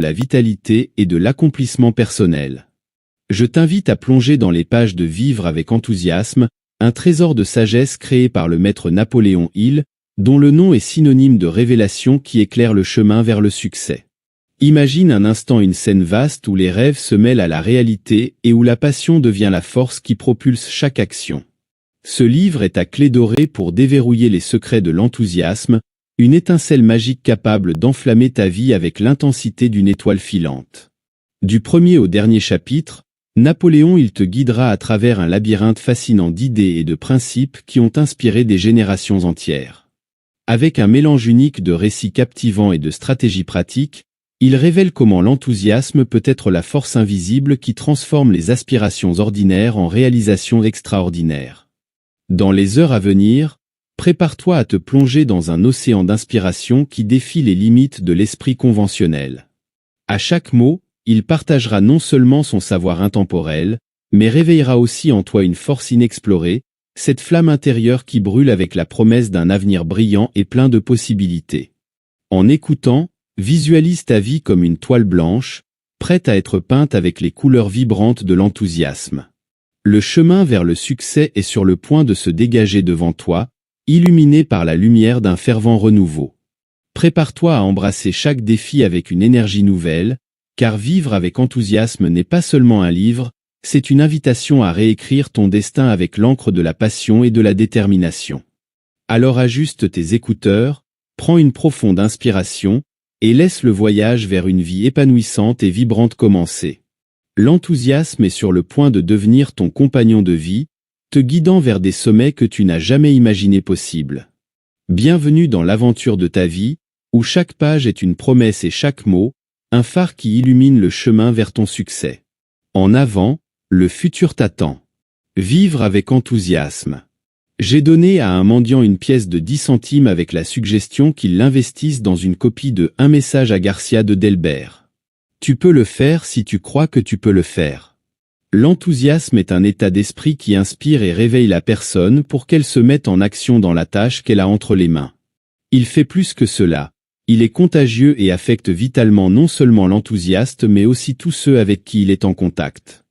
la vitalité et de l'accomplissement personnel. Je t'invite à plonger dans les pages de Vivre avec enthousiasme, un trésor de sagesse créé par le maître Napoléon Hill, dont le nom est synonyme de révélation qui éclaire le chemin vers le succès. Imagine un instant une scène vaste où les rêves se mêlent à la réalité et où la passion devient la force qui propulse chaque action. Ce livre est ta clé dorée pour déverrouiller les secrets de l'enthousiasme, une étincelle magique capable d'enflammer ta vie avec l'intensité d'une étoile filante. Du premier au dernier chapitre, Napoléon Hill te guidera à travers un labyrinthe fascinant d'idées et de principes qui ont inspiré des générations entières. Avec un mélange unique de récits captivants et de stratégies pratiques, il révèle comment l'enthousiasme peut être la force invisible qui transforme les aspirations ordinaires en réalisations extraordinaires. Dans les heures à venir, prépare-toi à te plonger dans un océan d'inspiration qui défie les limites de l'esprit conventionnel. À chaque mot, il partagera non seulement son savoir intemporel, mais réveillera aussi en toi une force inexplorée, cette flamme intérieure qui brûle avec la promesse d'un avenir brillant et plein de possibilités. En écoutant, visualise ta vie comme une toile blanche, prête à être peinte avec les couleurs vibrantes de l'enthousiasme. Le chemin vers le succès est sur le point de se dégager devant toi, illuminé par la lumière d'un fervent renouveau. Prépare-toi à embrasser chaque défi avec une énergie nouvelle, car vivre avec enthousiasme n'est pas seulement un livre, c'est une invitation à réécrire ton destin avec l'encre de la passion et de la détermination. Alors ajuste tes écouteurs, prends une profonde inspiration, et laisse le voyage vers une vie épanouissante et vibrante commencer. L'enthousiasme est sur le point de devenir ton compagnon de vie, te guidant vers des sommets que tu n'as jamais imaginés possibles. Bienvenue dans l'aventure de ta vie, où chaque page est une promesse et chaque mot, un phare qui illumine le chemin vers ton succès. En avant, le futur t'attend. Vivre avec enthousiasme. J'ai donné à un mendiant une pièce de 10 centimes avec la suggestion qu'il l'investisse dans une copie de Un message à Garcia de Delbert. Tu peux le faire si tu crois que tu peux le faire. L'enthousiasme est un état d'esprit qui inspire et réveille la personne pour qu'elle se mette en action dans la tâche qu'elle a entre les mains. Il fait plus que cela. Il est contagieux et affecte vitalement non seulement l'enthousiaste mais aussi tous ceux avec qui il est en contact.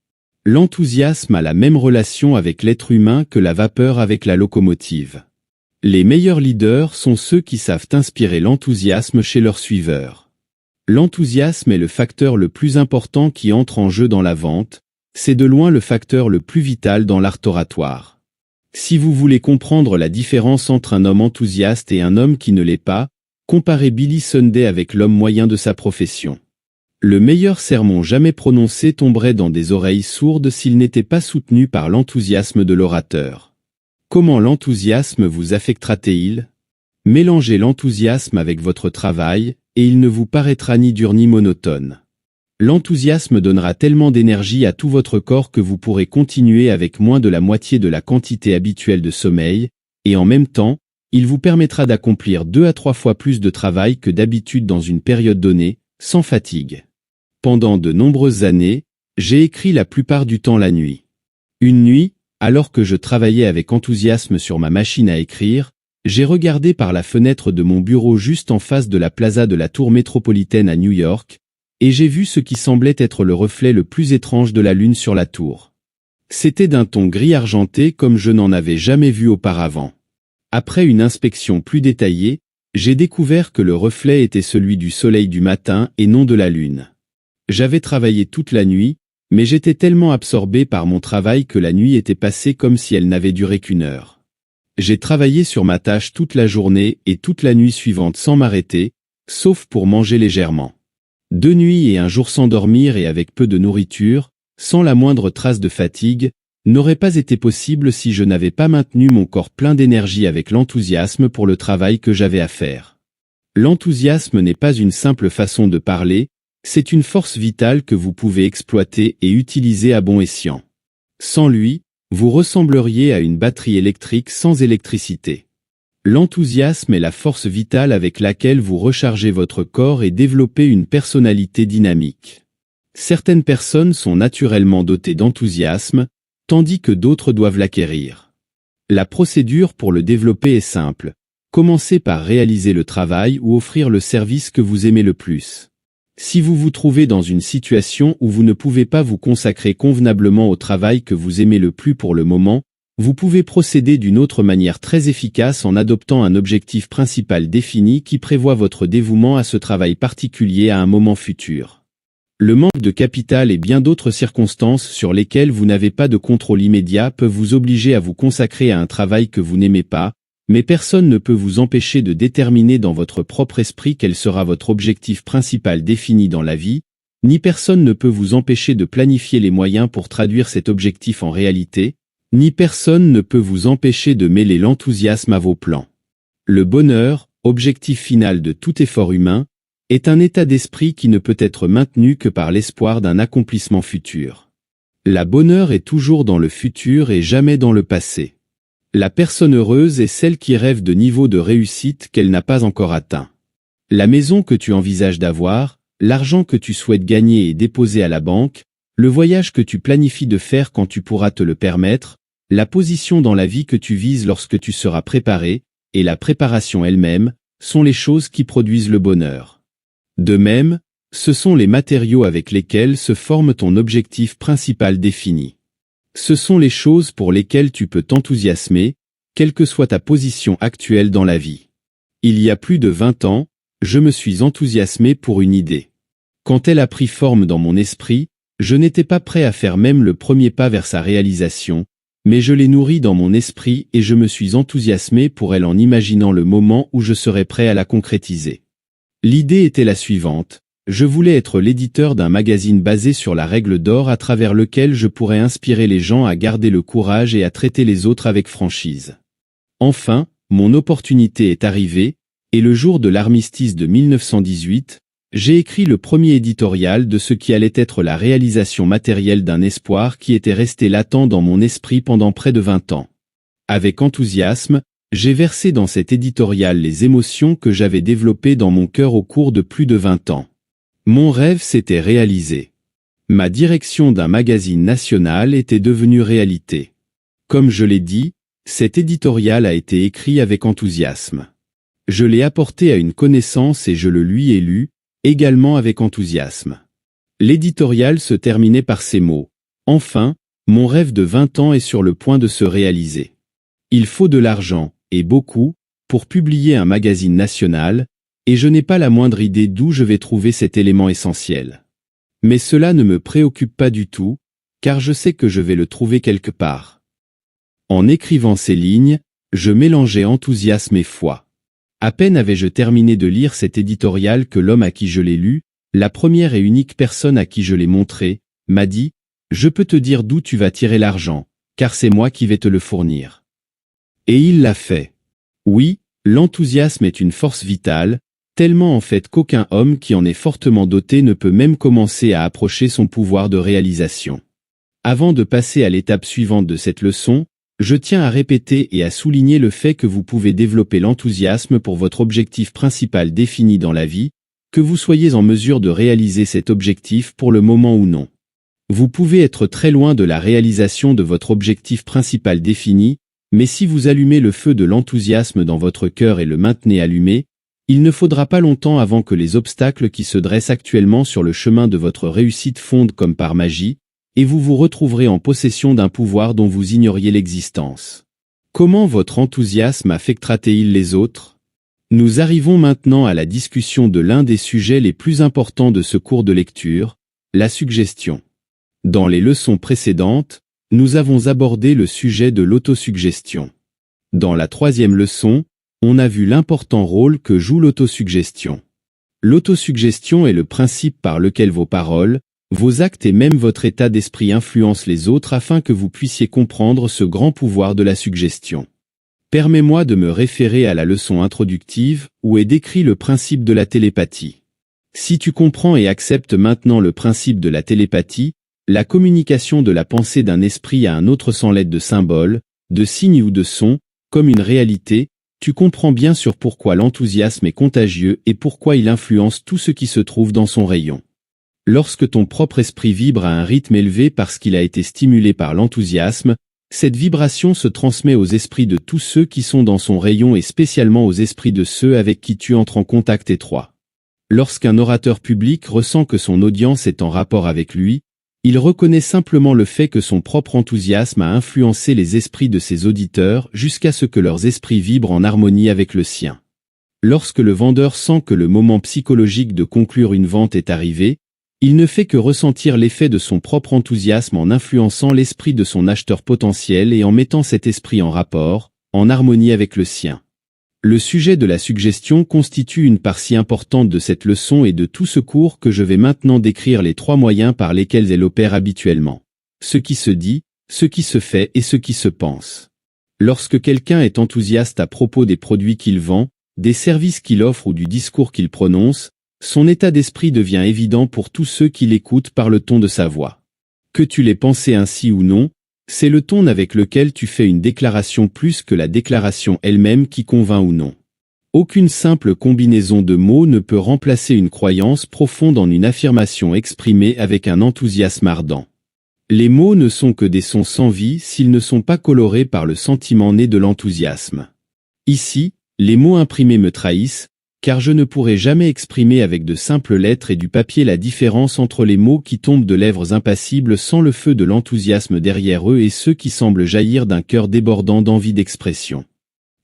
L'enthousiasme a la même relation avec l'être humain que la vapeur avec la locomotive. Les meilleurs leaders sont ceux qui savent inspirer l'enthousiasme chez leurs suiveurs. L'enthousiasme est le facteur le plus important qui entre en jeu dans la vente, c'est de loin le facteur le plus vital dans l'art oratoire. Si vous voulez comprendre la différence entre un homme enthousiaste et un homme qui ne l'est pas, comparez Billy Sunday avec l'homme moyen de sa profession. Le meilleur sermon jamais prononcé tomberait dans des oreilles sourdes s'il n'était pas soutenu par l'enthousiasme de l'orateur. Comment l'enthousiasme vous affectera-t-il ? Mélangez l'enthousiasme avec votre travail, et il ne vous paraîtra ni dur ni monotone. L'enthousiasme donnera tellement d'énergie à tout votre corps que vous pourrez continuer avec moins de la moitié de la quantité habituelle de sommeil, et en même temps, il vous permettra d'accomplir 2 à 3 fois plus de travail que d'habitude dans une période donnée, sans fatigue. Pendant de nombreuses années, j'ai écrit la plupart du temps la nuit. Une nuit, alors que je travaillais avec enthousiasme sur ma machine à écrire, j'ai regardé par la fenêtre de mon bureau juste en face de la plaza de la tour métropolitaine à New York, et j'ai vu ce qui semblait être le reflet le plus étrange de la lune sur la tour. C'était d'un ton gris argenté comme je n'en avais jamais vu auparavant. Après une inspection plus détaillée, j'ai découvert que le reflet était celui du soleil du matin et non de la lune. J'avais travaillé toute la nuit, mais j'étais tellement absorbé par mon travail que la nuit était passée comme si elle n'avait duré qu'1 heure. J'ai travaillé sur ma tâche toute la journée et toute la nuit suivante sans m'arrêter, sauf pour manger légèrement. 2 nuits et un jour sans dormir et avec peu de nourriture, sans la moindre trace de fatigue, n'aurait pas été possible si je n'avais pas maintenu mon corps plein d'énergie avec l'enthousiasme pour le travail que j'avais à faire. L'enthousiasme n'est pas une simple façon de parler, c'est une force vitale que vous pouvez exploiter et utiliser à bon escient. Sans lui, vous ressembleriez à une batterie électrique sans électricité. L'enthousiasme est la force vitale avec laquelle vous rechargez votre corps et développez une personnalité dynamique. Certaines personnes sont naturellement dotées d'enthousiasme, tandis que d'autres doivent l'acquérir. La procédure pour le développer est simple. Commencez par réaliser le travail ou offrir le service que vous aimez le plus. Si vous vous trouvez dans une situation où vous ne pouvez pas vous consacrer convenablement au travail que vous aimez le plus pour le moment, vous pouvez procéder d'une autre manière très efficace en adoptant un objectif principal défini qui prévoit votre dévouement à ce travail particulier à un moment futur. Le manque de capital et bien d'autres circonstances sur lesquelles vous n'avez pas de contrôle immédiat peuvent vous obliger à vous consacrer à un travail que vous n'aimez pas, mais personne ne peut vous empêcher de déterminer dans votre propre esprit quel sera votre objectif principal défini dans la vie, ni personne ne peut vous empêcher de planifier les moyens pour traduire cet objectif en réalité, ni personne ne peut vous empêcher de mêler l'enthousiasme à vos plans. Le bonheur, objectif final de tout effort humain, est un état d'esprit qui ne peut être maintenu que par l'espoir d'un accomplissement futur. La bonheur est toujours dans le futur et jamais dans le passé. La personne heureuse est celle qui rêve de niveaux de réussite qu'elle n'a pas encore atteints. La maison que tu envisages d'avoir, l'argent que tu souhaites gagner et déposer à la banque, le voyage que tu planifies de faire quand tu pourras te le permettre, la position dans la vie que tu vises lorsque tu seras préparé, et la préparation elle-même, sont les choses qui produisent le bonheur. De même, ce sont les matériaux avec lesquels se forme ton objectif principal défini. Ce sont les choses pour lesquelles tu peux t'enthousiasmer, quelle que soit ta position actuelle dans la vie. Il y a plus de 20 ans, je me suis enthousiasmé pour une idée. Quand elle a pris forme dans mon esprit, je n'étais pas prêt à faire même le premier pas vers sa réalisation, mais je l'ai nourrie dans mon esprit et je me suis enthousiasmé pour elle en imaginant le moment où je serais prêt à la concrétiser. L'idée était la suivante. Je voulais être l'éditeur d'un magazine basé sur la règle d'or à travers lequel je pourrais inspirer les gens à garder le courage et à traiter les autres avec franchise. Enfin, mon opportunité est arrivée, et le jour de l'armistice de 1918, j'ai écrit le premier éditorial de ce qui allait être la réalisation matérielle d'un espoir qui était resté latent dans mon esprit pendant près de 20 ans. Avec enthousiasme, j'ai versé dans cet éditorial les émotions que j'avais développées dans mon cœur au cours de plus de 20 ans. Mon rêve s'était réalisé. Ma direction d'un magazine national était devenue réalité. Comme je l'ai dit, cet éditorial a été écrit avec enthousiasme. Je l'ai apporté à une connaissance et je le lui ai lu, également avec enthousiasme. L'éditorial se terminait par ces mots. Enfin, mon rêve de 20 ans est sur le point de se réaliser. Il faut de l'argent, et beaucoup, pour publier un magazine national, et je n'ai pas la moindre idée d'où je vais trouver cet élément essentiel. Mais cela ne me préoccupe pas du tout, car je sais que je vais le trouver quelque part. En écrivant ces lignes, je mélangeais enthousiasme et foi. À peine avais-je terminé de lire cet éditorial que l'homme à qui je l'ai lu, la première et unique personne à qui je l'ai montré, m'a dit « Je peux te dire d'où tu vas tirer l'argent, car c'est moi qui vais te le fournir. » Et il l'a fait. Oui, l'enthousiasme est une force vitale, tellement en fait qu'aucun homme qui en est fortement doté ne peut même commencer à approcher son pouvoir de réalisation. Avant de passer à l'étape suivante de cette leçon, je tiens à répéter et à souligner le fait que vous pouvez développer l'enthousiasme pour votre objectif principal défini dans la vie, que vous soyez en mesure de réaliser cet objectif pour le moment ou non. Vous pouvez être très loin de la réalisation de votre objectif principal défini, mais si vous allumez le feu de l'enthousiasme dans votre cœur et le maintenez allumé, il ne faudra pas longtemps avant que les obstacles qui se dressent actuellement sur le chemin de votre réussite fondent comme par magie, et vous vous retrouverez en possession d'un pouvoir dont vous ignoriez l'existence. Comment votre enthousiasme affectera-t-il les autres? Nous arrivons maintenant à la discussion de l'un des sujets les plus importants de ce cours de lecture, la suggestion. Dans les leçons précédentes, nous avons abordé le sujet de l'autosuggestion. Dans la troisième leçon, on a vu l'important rôle que joue l'autosuggestion. L'autosuggestion est le principe par lequel vos paroles, vos actes et même votre état d'esprit influencent les autres afin que vous puissiez comprendre ce grand pouvoir de la suggestion. Permets-moi de me référer à la leçon introductive où est décrit le principe de la télépathie. Si tu comprends et acceptes maintenant le principe de la télépathie, la communication de la pensée d'un esprit à un autre sans l'aide de symboles, de signes ou de sons, comme une réalité, tu comprends bien sur pourquoi l'enthousiasme est contagieux et pourquoi il influence tout ce qui se trouve dans son rayon. Lorsque ton propre esprit vibre à un rythme élevé parce qu'il a été stimulé par l'enthousiasme, cette vibration se transmet aux esprits de tous ceux qui sont dans son rayon et spécialement aux esprits de ceux avec qui tu entres en contact étroit. Lorsqu'un orateur public ressent que son audience est en rapport avec lui, il reconnaît simplement le fait que son propre enthousiasme a influencé les esprits de ses auditeurs jusqu'à ce que leurs esprits vibrent en harmonie avec le sien. Lorsque le vendeur sent que le moment psychologique de conclure une vente est arrivé, il ne fait que ressentir l'effet de son propre enthousiasme en influençant l'esprit de son acheteur potentiel et en mettant cet esprit en rapport, en harmonie avec le sien. Le sujet de la suggestion constitue une part si importante de cette leçon et de tout ce cours que je vais maintenant décrire les 3 moyens par lesquels elle opère habituellement. Ce qui se dit, ce qui se fait et ce qui se pense. Lorsque quelqu'un est enthousiaste à propos des produits qu'il vend, des services qu'il offre ou du discours qu'il prononce, son état d'esprit devient évident pour tous ceux qui l'écoutent par le ton de sa voix. Que tu l'aies pensé ainsi ou non, c'est le ton avec lequel tu fais une déclaration plus que la déclaration elle-même qui convainc ou non. Aucune simple combinaison de mots ne peut remplacer une croyance profonde en une affirmation exprimée avec un enthousiasme ardent. Les mots ne sont que des sons sans vie s'ils ne sont pas colorés par le sentiment né de l'enthousiasme. Ici, les mots imprimés me trahissent, car je ne pourrai jamais exprimer avec de simples lettres et du papier la différence entre les mots qui tombent de lèvres impassibles sans le feu de l'enthousiasme derrière eux et ceux qui semblent jaillir d'un cœur débordant d'envie d'expression.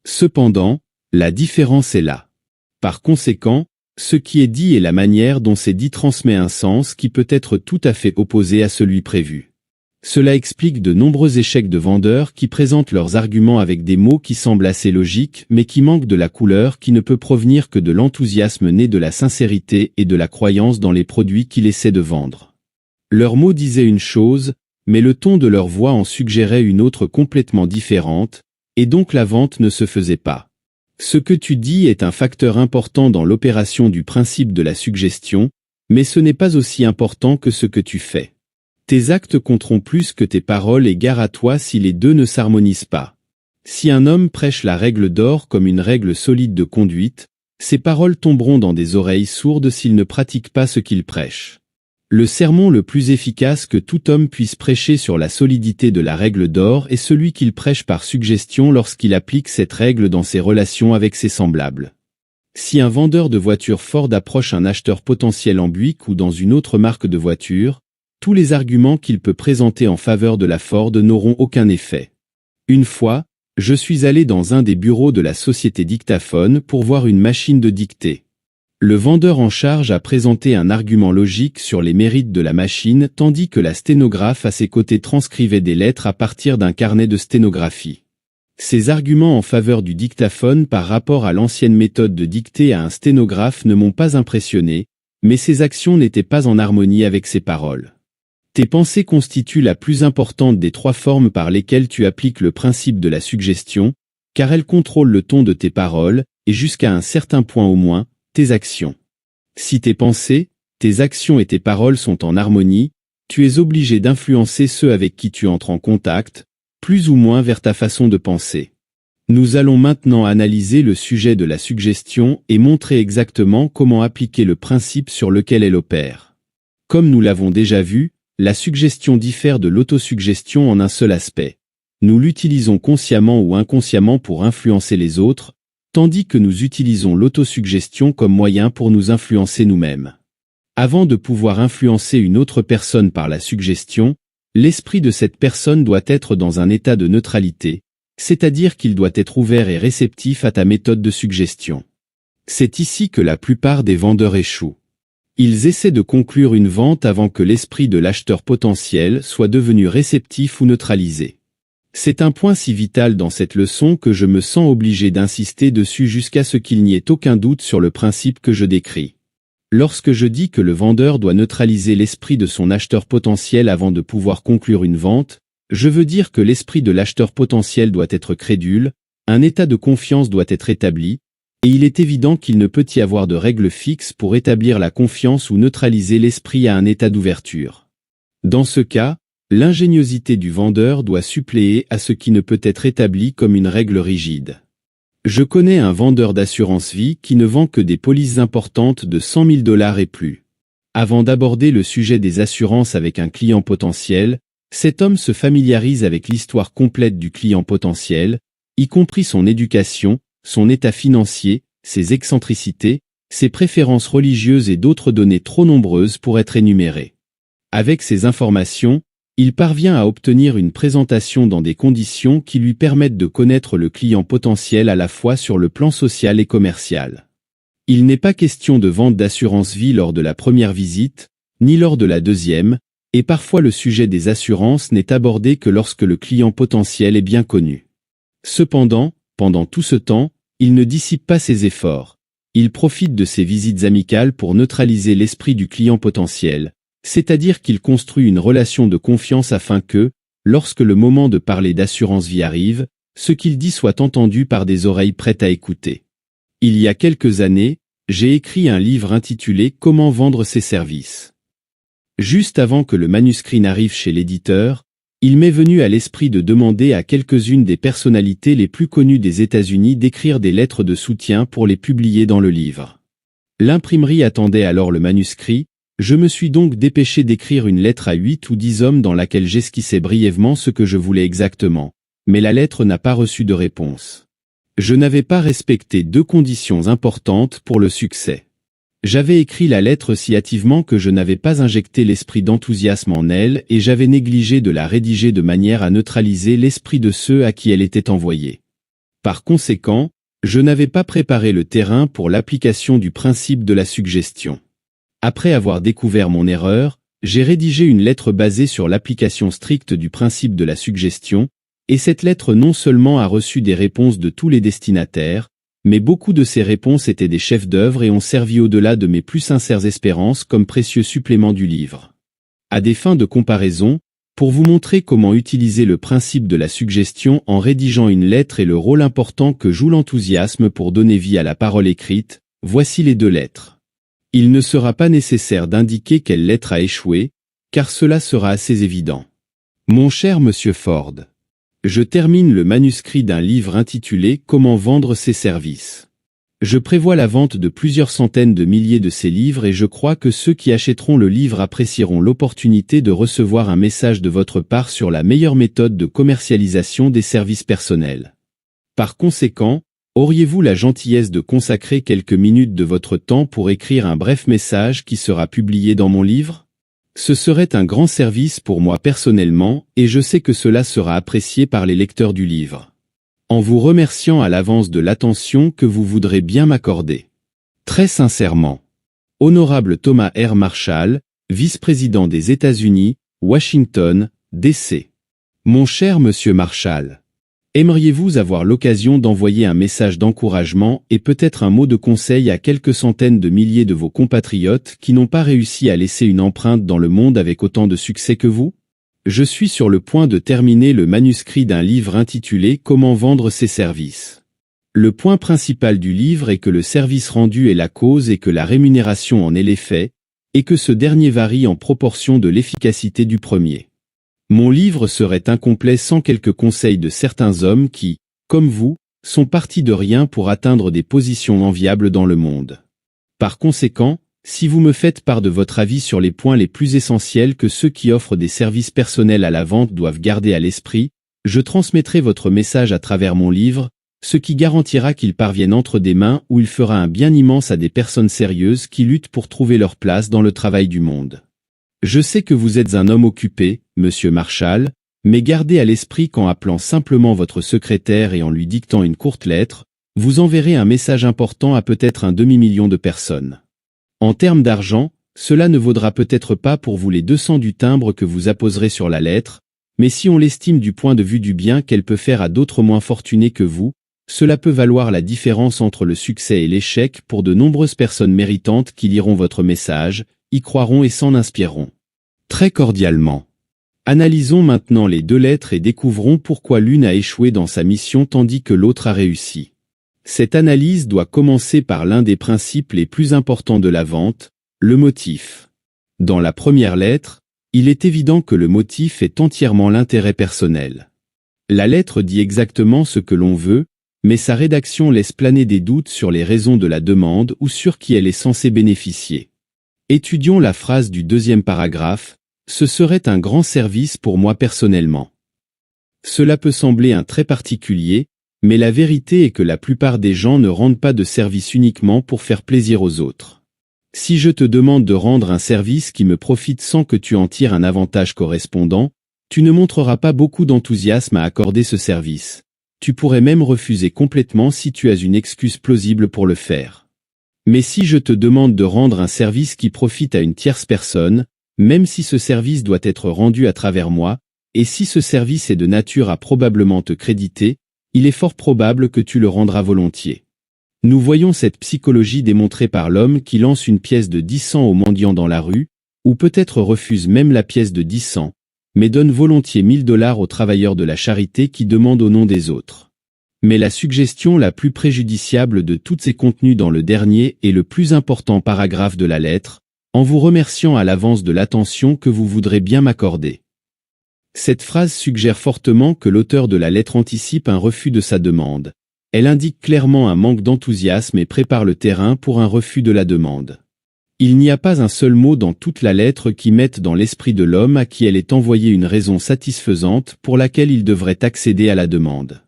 Cependant, la différence est là. Par conséquent, ce qui est dit et la manière dont c'est dit transmet un sens qui peut être tout à fait opposé à celui prévu. Cela explique de nombreux échecs de vendeurs qui présentent leurs arguments avec des mots qui semblent assez logiques mais qui manquent de la couleur qui ne peut provenir que de l'enthousiasme né de la sincérité et de la croyance dans les produits qu'ils essaient de vendre. Leurs mots disaient une chose, mais le ton de leur voix en suggérait une autre complètement différente, et donc la vente ne se faisait pas. Ce que tu dis est un facteur important dans l'opération du principe de la suggestion, mais ce n'est pas aussi important que ce que tu fais. Tes actes compteront plus que tes paroles et gare à toi si les deux ne s'harmonisent pas. Si un homme prêche la règle d'or comme une règle solide de conduite, ses paroles tomberont dans des oreilles sourdes s'il ne pratique pas ce qu'il prêche. Le sermon le plus efficace que tout homme puisse prêcher sur la solidité de la règle d'or est celui qu'il prêche par suggestion lorsqu'il applique cette règle dans ses relations avec ses semblables. Si un vendeur de voitures Ford approche un acheteur potentiel en Buick ou dans une autre marque de voiture, tous les arguments qu'il peut présenter en faveur de la Ford n'auront aucun effet. Une fois, je suis allé dans un des bureaux de la société Dictaphone pour voir une machine de dictée. Le vendeur en charge a présenté un argument logique sur les mérites de la machine tandis que la sténographe à ses côtés transcrivait des lettres à partir d'un carnet de sténographie. Ces arguments en faveur du dictaphone par rapport à l'ancienne méthode de dictée à un sténographe ne m'ont pas impressionné, mais ses actions n'étaient pas en harmonie avec ses paroles. Tes pensées constituent la plus importante des 3 formes par lesquelles tu appliques le principe de la suggestion, car elles contrôlent le ton de tes paroles, et jusqu'à un certain point au moins, tes actions. Si tes pensées, tes actions et tes paroles sont en harmonie, tu es obligé d'influencer ceux avec qui tu entres en contact, plus ou moins vers ta façon de penser. Nous allons maintenant analyser le sujet de la suggestion et montrer exactement comment appliquer le principe sur lequel elle opère. Comme nous l'avons déjà vu, la suggestion diffère de l'autosuggestion en un seul aspect. Nous l'utilisons consciemment ou inconsciemment pour influencer les autres, tandis que nous utilisons l'autosuggestion comme moyen pour nous influencer nous-mêmes. Avant de pouvoir influencer une autre personne par la suggestion, l'esprit de cette personne doit être dans un état de neutralité, c'est-à-dire qu'il doit être ouvert et réceptif à ta méthode de suggestion. C'est ici que la plupart des vendeurs échouent. Ils essaient de conclure une vente avant que l'esprit de l'acheteur potentiel soit devenu réceptif ou neutralisé. C'est un point si vital dans cette leçon que je me sens obligé d'insister dessus jusqu'à ce qu'il n'y ait aucun doute sur le principe que je décris. Lorsque je dis que le vendeur doit neutraliser l'esprit de son acheteur potentiel avant de pouvoir conclure une vente, je veux dire que l'esprit de l'acheteur potentiel doit être crédule, un état de confiance doit être établi, et il est évident qu'il ne peut y avoir de règle fixe pour établir la confiance ou neutraliser l'esprit à un état d'ouverture. Dans ce cas, l'ingéniosité du vendeur doit suppléer à ce qui ne peut être établi comme une règle rigide. Je connais un vendeur d'assurance vie qui ne vend que des polices importantes de $100 000 et plus. Avant d'aborder le sujet des assurances avec un client potentiel, cet homme se familiarise avec l'histoire complète du client potentiel, y compris son éducation, son état financier, ses excentricités, ses préférences religieuses et d'autres données trop nombreuses pour être énumérées. Avec ces informations, il parvient à obtenir une présentation dans des conditions qui lui permettent de connaître le client potentiel à la fois sur le plan social et commercial. Il n'est pas question de vente d'assurance vie lors de la première visite, ni lors de la deuxième, et parfois le sujet des assurances n'est abordé que lorsque le client potentiel est bien connu. Cependant, pendant tout ce temps, il ne dissipe pas ses efforts. Il profite de ses visites amicales pour neutraliser l'esprit du client potentiel, c'est-à-dire qu'il construit une relation de confiance afin que, lorsque le moment de parler d'assurance vie arrive, ce qu'il dit soit entendu par des oreilles prêtes à écouter. Il y a quelques années, j'ai écrit un livre intitulé « Comment vendre ses services ». Juste avant que le manuscrit n'arrive chez l'éditeur, il m'est venu à l'esprit de demander à quelques-unes des personnalités les plus connues des États-Unis d'écrire des lettres de soutien pour les publier dans le livre. L'imprimerie attendait alors le manuscrit, je me suis donc dépêché d'écrire une lettre à 8 ou 10 hommes dans laquelle j'esquissais brièvement ce que je voulais exactement, mais la lettre n'a pas reçu de réponse. Je n'avais pas respecté 2 conditions importantes pour le succès. J'avais écrit la lettre si hâtivement que je n'avais pas injecté l'esprit d'enthousiasme en elle et j'avais négligé de la rédiger de manière à neutraliser l'esprit de ceux à qui elle était envoyée. Par conséquent, je n'avais pas préparé le terrain pour l'application du principe de la suggestion. Après avoir découvert mon erreur, j'ai rédigé une lettre basée sur l'application stricte du principe de la suggestion, et cette lettre non seulement a reçu des réponses de tous les destinataires, mais beaucoup de ces réponses étaient des chefs d'œuvre et ont servi au-delà de mes plus sincères espérances comme précieux supplément du livre. À des fins de comparaison, pour vous montrer comment utiliser le principe de la suggestion en rédigeant une lettre et le rôle important que joue l'enthousiasme pour donner vie à la parole écrite, voici les 2 lettres. Il ne sera pas nécessaire d'indiquer quelle lettre a échoué, car cela sera assez évident. Mon cher Monsieur Ford, je termine le manuscrit d'un livre intitulé « Comment vendre ses services ». Je prévois la vente de plusieurs centaines de milliers de ces livres et je crois que ceux qui achèteront le livre apprécieront l'opportunité de recevoir un message de votre part sur la meilleure méthode de commercialisation des services personnels. Par conséquent, auriez-vous la gentillesse de consacrer quelques minutes de votre temps pour écrire un bref message qui sera publié dans mon livre? Ce serait un grand service pour moi personnellement, et je sais que cela sera apprécié par les lecteurs du livre. En vous remerciant à l'avance de l'attention que vous voudrez bien m'accorder. Très sincèrement. Honorable Thomas R. Marshall, vice-président des États-Unis, Washington, D.C. Mon cher Monsieur Marshall. Aimeriez-vous avoir l'occasion d'envoyer un message d'encouragement et peut-être un mot de conseil à quelques centaines de milliers de vos compatriotes qui n'ont pas réussi à laisser une empreinte dans le monde avec autant de succès que vous? Je suis sur le point de terminer le manuscrit d'un livre intitulé « Comment vendre ses services ». Le point principal du livre est que le service rendu est la cause et que la rémunération en est l'effet, et que ce dernier varie en proportion de l'efficacité du premier. Mon livre serait incomplet sans quelques conseils de certains hommes qui, comme vous, sont partis de rien pour atteindre des positions enviables dans le monde. Par conséquent, si vous me faites part de votre avis sur les points les plus essentiels que ceux qui offrent des services personnels à la vente doivent garder à l'esprit, je transmettrai votre message à travers mon livre, ce qui garantira qu'il parvienne entre des mains où il fera un bien immense à des personnes sérieuses qui luttent pour trouver leur place dans le travail du monde. Je sais que vous êtes un homme occupé, Monsieur Marshall, mais gardez à l'esprit qu'en appelant simplement votre secrétaire et en lui dictant une courte lettre, vous enverrez un message important à peut-être un demi-million de personnes. En termes d'argent, cela ne vaudra peut-être pas pour vous les 200 du timbre que vous apposerez sur la lettre, mais si on l'estime du point de vue du bien qu'elle peut faire à d'autres moins fortunés que vous, cela peut valoir la différence entre le succès et l'échec pour de nombreuses personnes méritantes qui liront votre message, y croiront et s'en inspireront. Très cordialement. Analysons maintenant les 2 lettres et découvrons pourquoi l'une a échoué dans sa mission tandis que l'autre a réussi. Cette analyse doit commencer par l'un des principes les plus importants de la vente, le motif. Dans la première lettre, il est évident que le motif est entièrement l'intérêt personnel. La lettre dit exactement ce que l'on veut, mais sa rédaction laisse planer des doutes sur les raisons de la demande ou sur qui elle est censée bénéficier. Étudions la phrase du 2e paragraphe, « Ce serait un grand service pour moi personnellement ». Cela peut sembler un trait particulier, Mais la vérité est que la plupart des gens ne rendent pas de service uniquement pour faire plaisir aux autres. Si je te demande de rendre un service qui me profite sans que tu en tires un avantage correspondant, tu ne montreras pas beaucoup d'enthousiasme à accorder ce service. Tu pourrais même refuser complètement si tu as une excuse plausible pour le faire. Mais si je te demande de rendre un service qui profite à une tierce personne, même si ce service doit être rendu à travers moi, et si ce service est de nature à probablement te créditer, il est fort probable que tu le rendras volontiers. Nous voyons cette psychologie démontrée par l'homme qui lance une pièce de 10 cents aux mendiants dans la rue, ou peut-être refuse même la pièce de 10 cents, mais donne volontiers 1000 $ aux travailleurs de la charité qui demandent au nom des autres. Mais la suggestion la plus préjudiciable de toutes est contenue dans le dernier et le plus important paragraphe de la lettre, en vous remerciant à l'avance de l'attention que vous voudrez bien m'accorder. Cette phrase suggère fortement que l'auteur de la lettre anticipe un refus de sa demande. Elle indique clairement un manque d'enthousiasme et prépare le terrain pour un refus de la demande. Il n'y a pas un seul mot dans toute la lettre qui mette dans l'esprit de l'homme à qui elle est envoyée une raison satisfaisante pour laquelle il devrait accéder à la demande.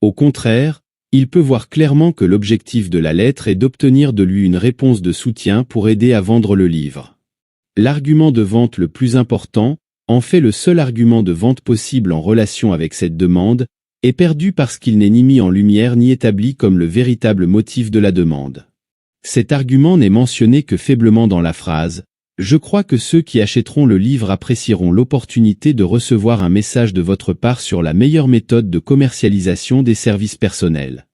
Au contraire, il peut voir clairement que l'objectif de la lettre est d'obtenir de lui une réponse de soutien pour aider à vendre le livre. L'argument de vente le plus important, en fait le seul argument de vente possible en relation avec cette demande, est perdu parce qu'il n'est ni mis en lumière ni établi comme le véritable motif de la demande. Cet argument n'est mentionné que faiblement dans la phrase « Je crois que ceux qui achèteront le livre apprécieront l'opportunité de recevoir un message de votre part sur la meilleure méthode de commercialisation des services personnels. »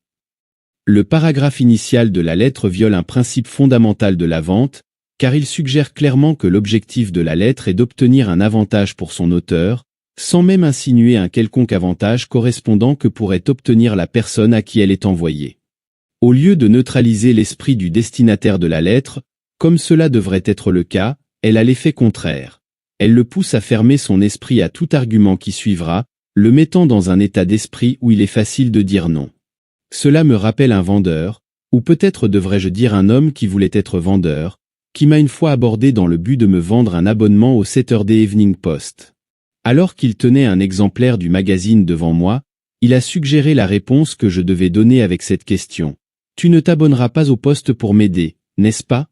Le paragraphe initial de la lettre viole un principe fondamental de la vente, car il suggère clairement que l'objectif de la lettre est d'obtenir un avantage pour son auteur, sans même insinuer un quelconque avantage correspondant que pourrait obtenir la personne à qui elle est envoyée. Au lieu de neutraliser l'esprit du destinataire de la lettre, comme cela devrait être le cas, elle a l'effet contraire. Elle le pousse à fermer son esprit à tout argument qui suivra, le mettant dans un état d'esprit où il est facile de dire non. Cela me rappelle un vendeur, ou peut-être devrais-je dire un homme qui voulait être vendeur, qui m'a une fois abordé dans le but de me vendre un abonnement au Saturday Evening Post. Alors qu'il tenait un exemplaire du magazine devant moi, il a suggéré la réponse que je devais donner avec cette question. « Tu ne t'abonneras pas au poste pour m'aider, n'est-ce pas ?»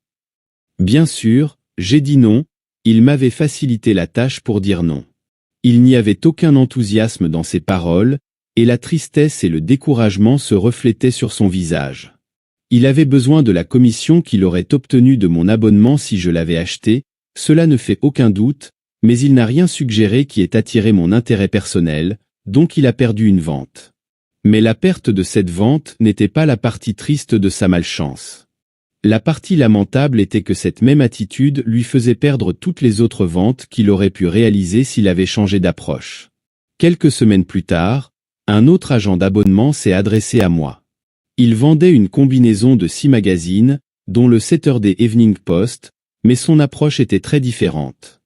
Bien sûr, j'ai dit non, il m'avait facilité la tâche pour dire non. Il n'y avait aucun enthousiasme dans ses paroles, et la tristesse et le découragement se reflétaient sur son visage. Il avait besoin de la commission qu'il aurait obtenue de mon abonnement si je l'avais acheté, cela ne fait aucun doute, mais il n'a rien suggéré qui ait attiré mon intérêt personnel, donc il a perdu une vente. Mais la perte de cette vente n'était pas la partie triste de sa malchance. La partie lamentable était que cette même attitude lui faisait perdre toutes les autres ventes qu'il aurait pu réaliser s'il avait changé d'approche. Quelques semaines plus tard, un autre agent d'abonnement s'est adressé à moi. Il vendait une combinaison de 6 magazines, dont le Saturday Evening Post, mais son approche était très différente.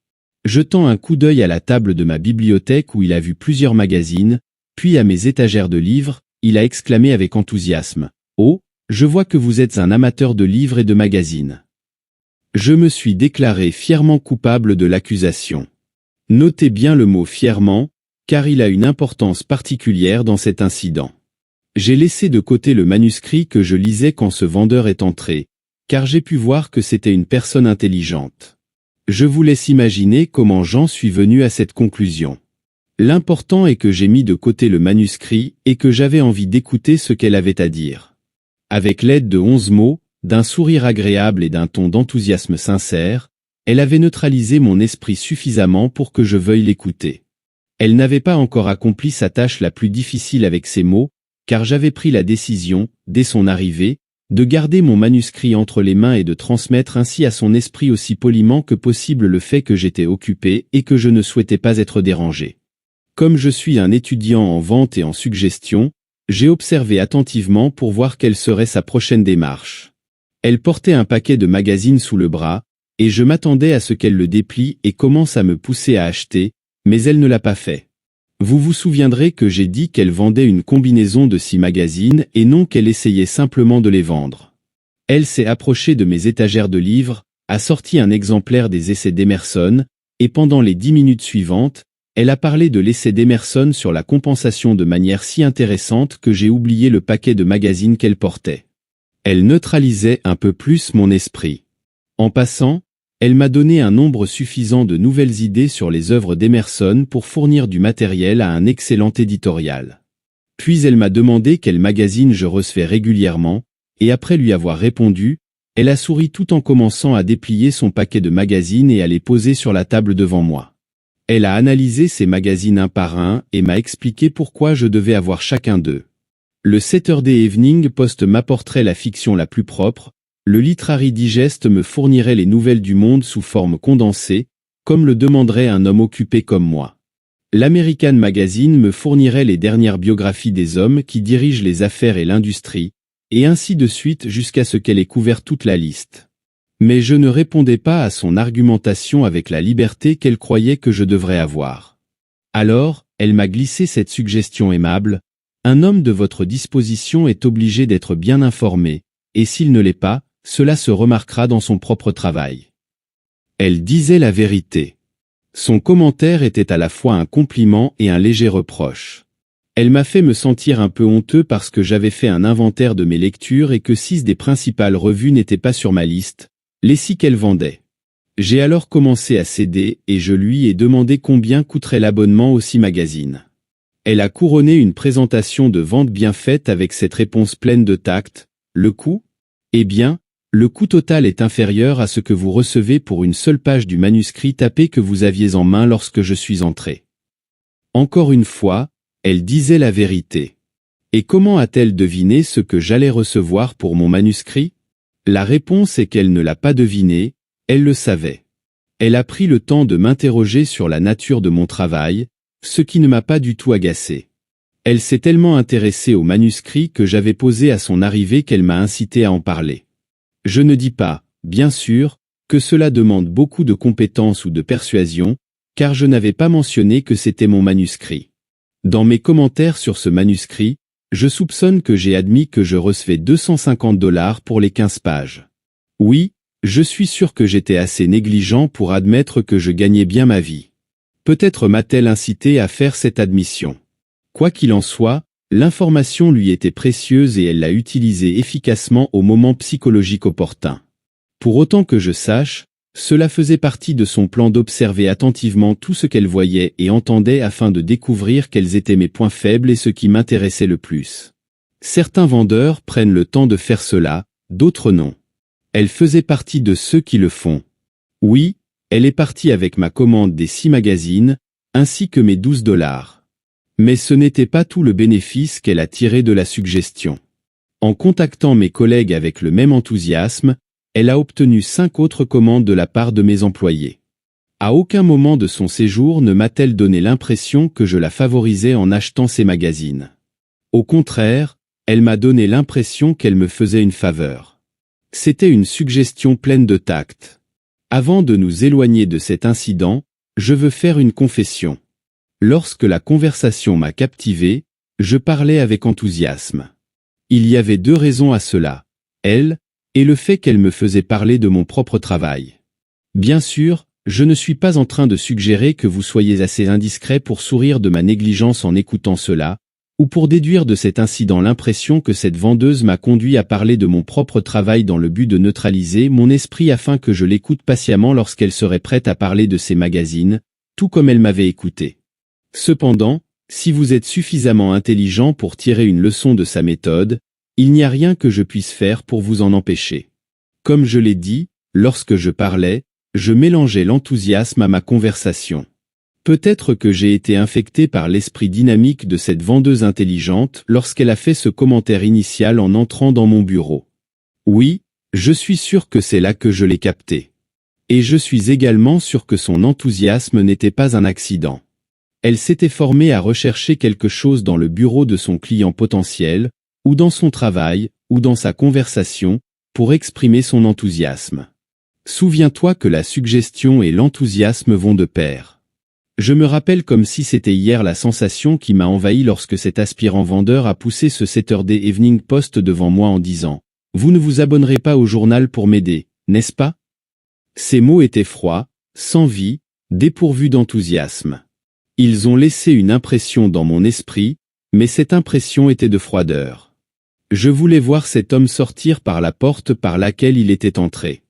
Jetant un coup d'œil à la table de ma bibliothèque où il a vu plusieurs magazines, puis à mes étagères de livres, il a exclamé avec enthousiasme « Oh, je vois que vous êtes un amateur de livres et de magazines. » Je me suis déclaré fièrement coupable de l'accusation. Notez bien le mot « fièrement », car il a une importance particulière dans cet incident. J'ai laissé de côté le manuscrit que je lisais quand ce vendeur est entré, car j'ai pu voir que c'était une personne intelligente. Je vous laisse imaginer comment j'en suis venu à cette conclusion. L'important est que j'ai mis de côté le manuscrit et que j'avais envie d'écouter ce qu'elle avait à dire. Avec l'aide de 11 mots, d'un sourire agréable et d'un ton d'enthousiasme sincère, elle avait neutralisé mon esprit suffisamment pour que je veuille l'écouter. Elle n'avait pas encore accompli sa tâche la plus difficile avec ces mots, car j'avais pris la décision, dès son arrivée, de garder mon manuscrit entre les mains et de transmettre ainsi à son esprit aussi poliment que possible le fait que j'étais occupé et que je ne souhaitais pas être dérangé. Comme je suis un étudiant en vente et en suggestion, j'ai observé attentivement pour voir quelle serait sa prochaine démarche. Elle portait un paquet de magazines sous le bras, et je m'attendais à ce qu'elle le déplie et commence à me pousser à acheter, mais elle ne l'a pas fait. Vous vous souviendrez que j'ai dit qu'elle vendait une combinaison de 6 magazines et non qu'elle essayait simplement de les vendre. Elle s'est approchée de mes étagères de livres, a sorti un exemplaire des essais d'Emerson, et pendant les 10 minutes suivantes, Elle a parlé de l'essai d'Emerson sur la compensation de manière si intéressante que j'ai oublié le paquet de magazines qu'elle portait. Elle neutralisait un peu plus mon esprit. En passant, elle m'a donné un nombre suffisant de nouvelles idées sur les œuvres d'Emerson pour fournir du matériel à un excellent éditorial. Puis elle m'a demandé quel magazine je recevais régulièrement, et après lui avoir répondu, elle a souri tout en commençant à déplier son paquet de magazines et à les poser sur la table devant moi. Elle a analysé ces magazines un par un et m'a expliqué pourquoi je devais avoir chacun d'eux. Le Saturday Evening Post m'apporterait la fiction la plus propre, le Literary Digest me fournirait les nouvelles du monde sous forme condensée, comme le demanderait un homme occupé comme moi. L'American Magazine me fournirait les dernières biographies des hommes qui dirigent les affaires et l'industrie, et ainsi de suite jusqu'à ce qu'elle ait couvert toute la liste. Mais je ne répondais pas à son argumentation avec la liberté qu'elle croyait que je devrais avoir. Alors, elle m'a glissé cette suggestion aimable, « Un homme de votre disposition est obligé d'être bien informé, et s'il ne l'est pas, cela se remarquera dans son propre travail. » Elle disait la vérité. Son commentaire était à la fois un compliment et un léger reproche. Elle m'a fait me sentir un peu honteux parce que j'avais fait un inventaire de mes lectures et que 6 des principales revues n'étaient pas sur ma liste, les 6 qu'elle vendait. J'ai alors commencé à céder et je lui ai demandé combien coûterait l'abonnement aux 6 magazines. Elle a couronné une présentation de vente bien faite avec cette réponse pleine de tact. Le coût ? Eh bien, le coût total est inférieur à ce que vous recevez pour une seule page du manuscrit tapé que vous aviez en main lorsque je suis entré. Encore une fois, elle disait la vérité. Et comment a-t-elle deviné ce que j'allais recevoir pour mon manuscrit ? La réponse est qu'elle ne l'a pas deviné, elle le savait. Elle a pris le temps de m'interroger sur la nature de mon travail, ce qui ne m'a pas du tout agacé. Elle s'est tellement intéressée au manuscrit que j'avais posé à son arrivée qu'elle m'a incité à en parler. Je ne dis pas, bien sûr, que cela demande beaucoup de compétences ou de persuasion, car je n'avais pas mentionné que c'était mon manuscrit. Dans mes commentaires sur ce manuscrit, je soupçonne que j'ai admis que je recevais $250 pour les 15 pages. Oui, je suis sûr que j'étais assez négligent pour admettre que je gagnais bien ma vie. Peut-être m'a-t-elle incité à faire cette admission. Quoi qu'il en soit, l'information lui était précieuse et elle l'a utilisée efficacement au moment psychologique opportun. Pour autant que je sache, cela faisait partie de son plan d'observer attentivement tout ce qu'elle voyait et entendait afin de découvrir quels étaient mes points faibles et ce qui m'intéressait le plus. Certains vendeurs prennent le temps de faire cela, d'autres non. Elle faisait partie de ceux qui le font. Oui, elle est partie avec ma commande des 6 magazines, ainsi que mes $12. Mais ce n'était pas tout le bénéfice qu'elle a tiré de la suggestion. En contactant mes collègues avec le même enthousiasme, elle a obtenu 5 autres commandes de la part de mes employés. À aucun moment de son séjour ne m'a-t-elle donné l'impression que je la favorisais en achetant ces magazines. Au contraire, elle m'a donné l'impression qu'elle me faisait une faveur. C'était une suggestion pleine de tact. Avant de nous éloigner de cet incident, je veux faire une confession. Lorsque la conversation m'a captivé, je parlais avec enthousiasme. Il y avait 2 raisons à cela, elle, et le fait qu'elle me faisait parler de mon propre travail. Bien sûr, je ne suis pas en train de suggérer que vous soyez assez indiscret pour sourire de ma négligence en écoutant cela, ou pour déduire de cet incident l'impression que cette vendeuse m'a conduit à parler de mon propre travail dans le but de neutraliser mon esprit afin que je l'écoute patiemment lorsqu'elle serait prête à parler de ses magazines, tout comme elle m'avait écouté. Cependant, si vous êtes suffisamment intelligent pour tirer une leçon de sa méthode, il n'y a rien que je puisse faire pour vous en empêcher. Comme je l'ai dit, lorsque je parlais, je mélangeais l'enthousiasme à ma conversation. Peut-être que j'ai été infecté par l'esprit dynamique de cette vendeuse intelligente lorsqu'elle a fait ce commentaire initial en entrant dans mon bureau. Oui, je suis sûr que c'est là que je l'ai capté. Et je suis également sûr que son enthousiasme n'était pas un accident. Elle s'était formée à rechercher quelque chose dans le bureau de son client potentiel, ou dans son travail, ou dans sa conversation, pour exprimer son enthousiasme. Souviens-toi que la suggestion et l'enthousiasme vont de pair. Je me rappelle comme si c'était hier la sensation qui m'a envahi lorsque cet aspirant vendeur a poussé ce Saturday Evening Post devant moi en disant « Vous ne vous abonnerez pas au journal pour m'aider, n'est-ce pas ?» Ces mots étaient froids, sans vie, dépourvus d'enthousiasme. Ils ont laissé une impression dans mon esprit, mais cette impression était de froideur. Je voulais voir cet homme sortir par la porte par laquelle il était entré.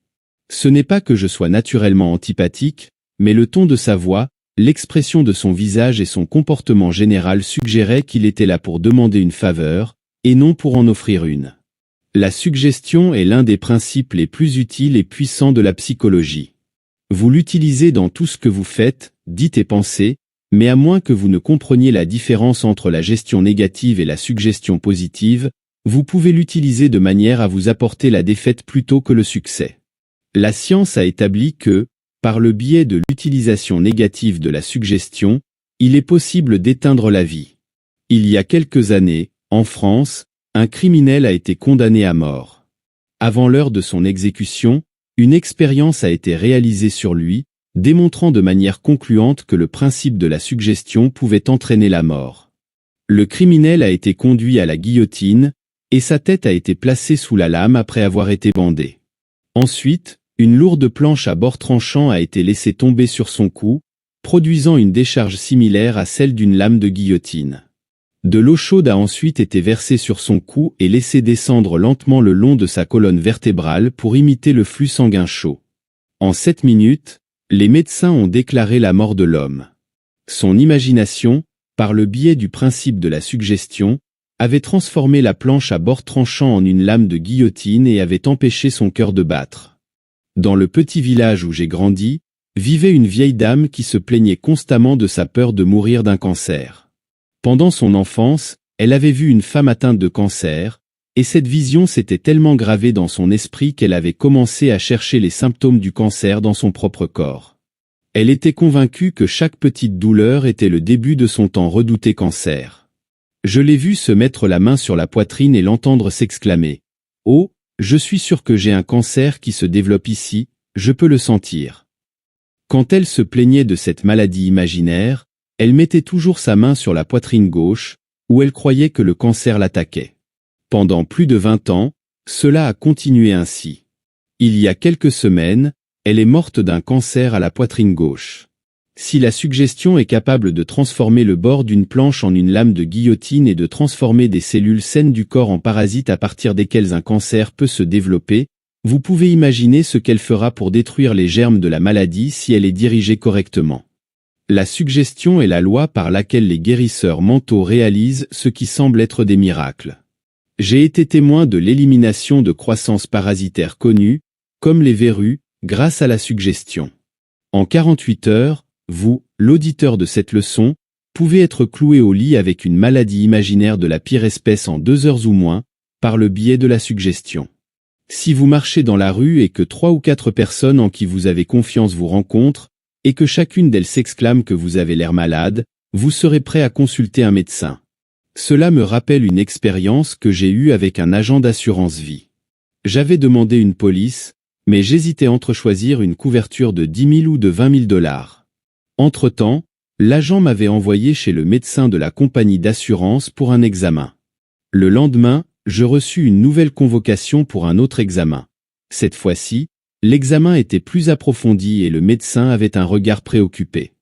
Ce n'est pas que je sois naturellement antipathique, mais le ton de sa voix, l'expression de son visage et son comportement général suggéraient qu'il était là pour demander une faveur, et non pour en offrir une. La suggestion est l'un des principes les plus utiles et puissants de la psychologie. Vous l'utilisez dans tout ce que vous faites, dites et pensez, mais à moins que vous ne compreniez la différence entre la gestion négative et la suggestion positive, vous pouvez l'utiliser de manière à vous apporter la défaite plutôt que le succès. La science a établi que, par le biais de l'utilisation négative de la suggestion, il est possible d'éteindre la vie. Il y a quelques années, en France, un criminel a été condamné à mort. Avant l'heure de son exécution, une expérience a été réalisée sur lui, démontrant de manière concluante que le principe de la suggestion pouvait entraîner la mort. Le criminel a été conduit à la guillotine, et sa tête a été placée sous la lame après avoir été bandée. Ensuite, une lourde planche à bord tranchant a été laissée tomber sur son cou, produisant une décharge similaire à celle d'une lame de guillotine. De l'eau chaude a ensuite été versée sur son cou et laissée descendre lentement le long de sa colonne vertébrale pour imiter le flux sanguin chaud. En 7 minutes, les médecins ont déclaré la mort de l'homme. Son imagination, par le biais du principe de la suggestion, avait transformé la planche à bord tranchant en une lame de guillotine et avait empêché son cœur de battre. Dans le petit village où j'ai grandi, vivait une vieille dame qui se plaignait constamment de sa peur de mourir d'un cancer. Pendant son enfance, elle avait vu une femme atteinte de cancer, et cette vision s'était tellement gravée dans son esprit qu'elle avait commencé à chercher les symptômes du cancer dans son propre corps. Elle était convaincue que chaque petite douleur était le début de son tant redouté cancer. Je l'ai vue se mettre la main sur la poitrine et l'entendre s'exclamer « Oh, je suis sûr que j'ai un cancer qui se développe ici, je peux le sentir. » Quand elle se plaignait de cette maladie imaginaire, elle mettait toujours sa main sur la poitrine gauche, où elle croyait que le cancer l'attaquait. Pendant plus de 20 ans, cela a continué ainsi. Il y a quelques semaines, elle est morte d'un cancer à la poitrine gauche. Si la suggestion est capable de transformer le bord d'une planche en une lame de guillotine et de transformer des cellules saines du corps en parasites à partir desquels un cancer peut se développer, vous pouvez imaginer ce qu'elle fera pour détruire les germes de la maladie si elle est dirigée correctement. La suggestion est la loi par laquelle les guérisseurs mentaux réalisent ce qui semble être des miracles. J'ai été témoin de l'élimination de croissances parasitaires connues, comme les verrues, grâce à la suggestion. En 48 heures, vous, l'auditeur de cette leçon, pouvez être cloué au lit avec une maladie imaginaire de la pire espèce en 2 heures ou moins, par le biais de la suggestion. Si vous marchez dans la rue et que 3 ou 4 personnes en qui vous avez confiance vous rencontrent, et que chacune d'elles s'exclame que vous avez l'air malade, vous serez prêt à consulter un médecin. Cela me rappelle une expérience que j'ai eue avec un agent d'assurance vie. J'avais demandé une police, mais j'hésitais entre choisir une couverture de 10 000 ou de 20 000 $. Entre-temps, l'agent m'avait envoyé chez le médecin de la compagnie d'assurance pour un examen. Le lendemain, je reçus une nouvelle convocation pour un autre examen. Cette fois-ci, l'examen était plus approfondi et le médecin avait un regard préoccupé.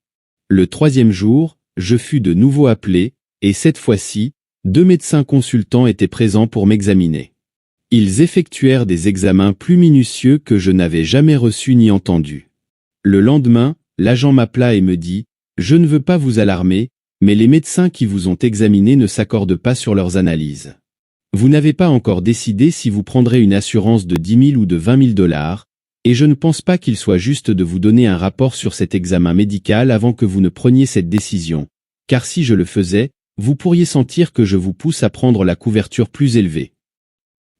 Le 3e jour, je fus de nouveau appelé, et cette fois-ci, 2 médecins consultants étaient présents pour m'examiner. Ils effectuèrent des examens plus minutieux que je n'avais jamais reçus ni entendus. Le lendemain, l'agent m'appela et me dit « Je ne veux pas vous alarmer, mais les médecins qui vous ont examiné ne s'accordent pas sur leurs analyses. Vous n'avez pas encore décidé si vous prendrez une assurance de 10 000 ou de 20 000 $, et je ne pense pas qu'il soit juste de vous donner un rapport sur cet examen médical avant que vous ne preniez cette décision, car si je le faisais, vous pourriez sentir que je vous pousse à prendre la couverture plus élevée. »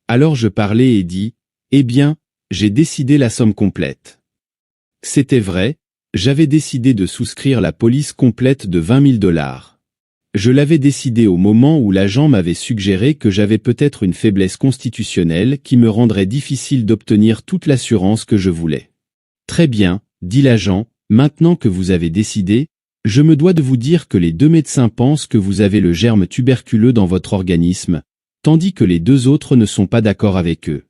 Alors je parlais et dis « Eh bien, j'ai décidé la somme complète. » C'était vrai, j'avais décidé de souscrire la police complète de 20 000 $. Je l'avais décidé au moment où l'agent m'avait suggéré que j'avais peut-être une faiblesse constitutionnelle qui me rendrait difficile d'obtenir toute l'assurance que je voulais. « Très bien, » dit l'agent, « maintenant que vous avez décidé, je me dois de vous dire que les 2 médecins pensent que vous avez le germe tuberculeux dans votre organisme, tandis que les 2 autres ne sont pas d'accord avec eux. »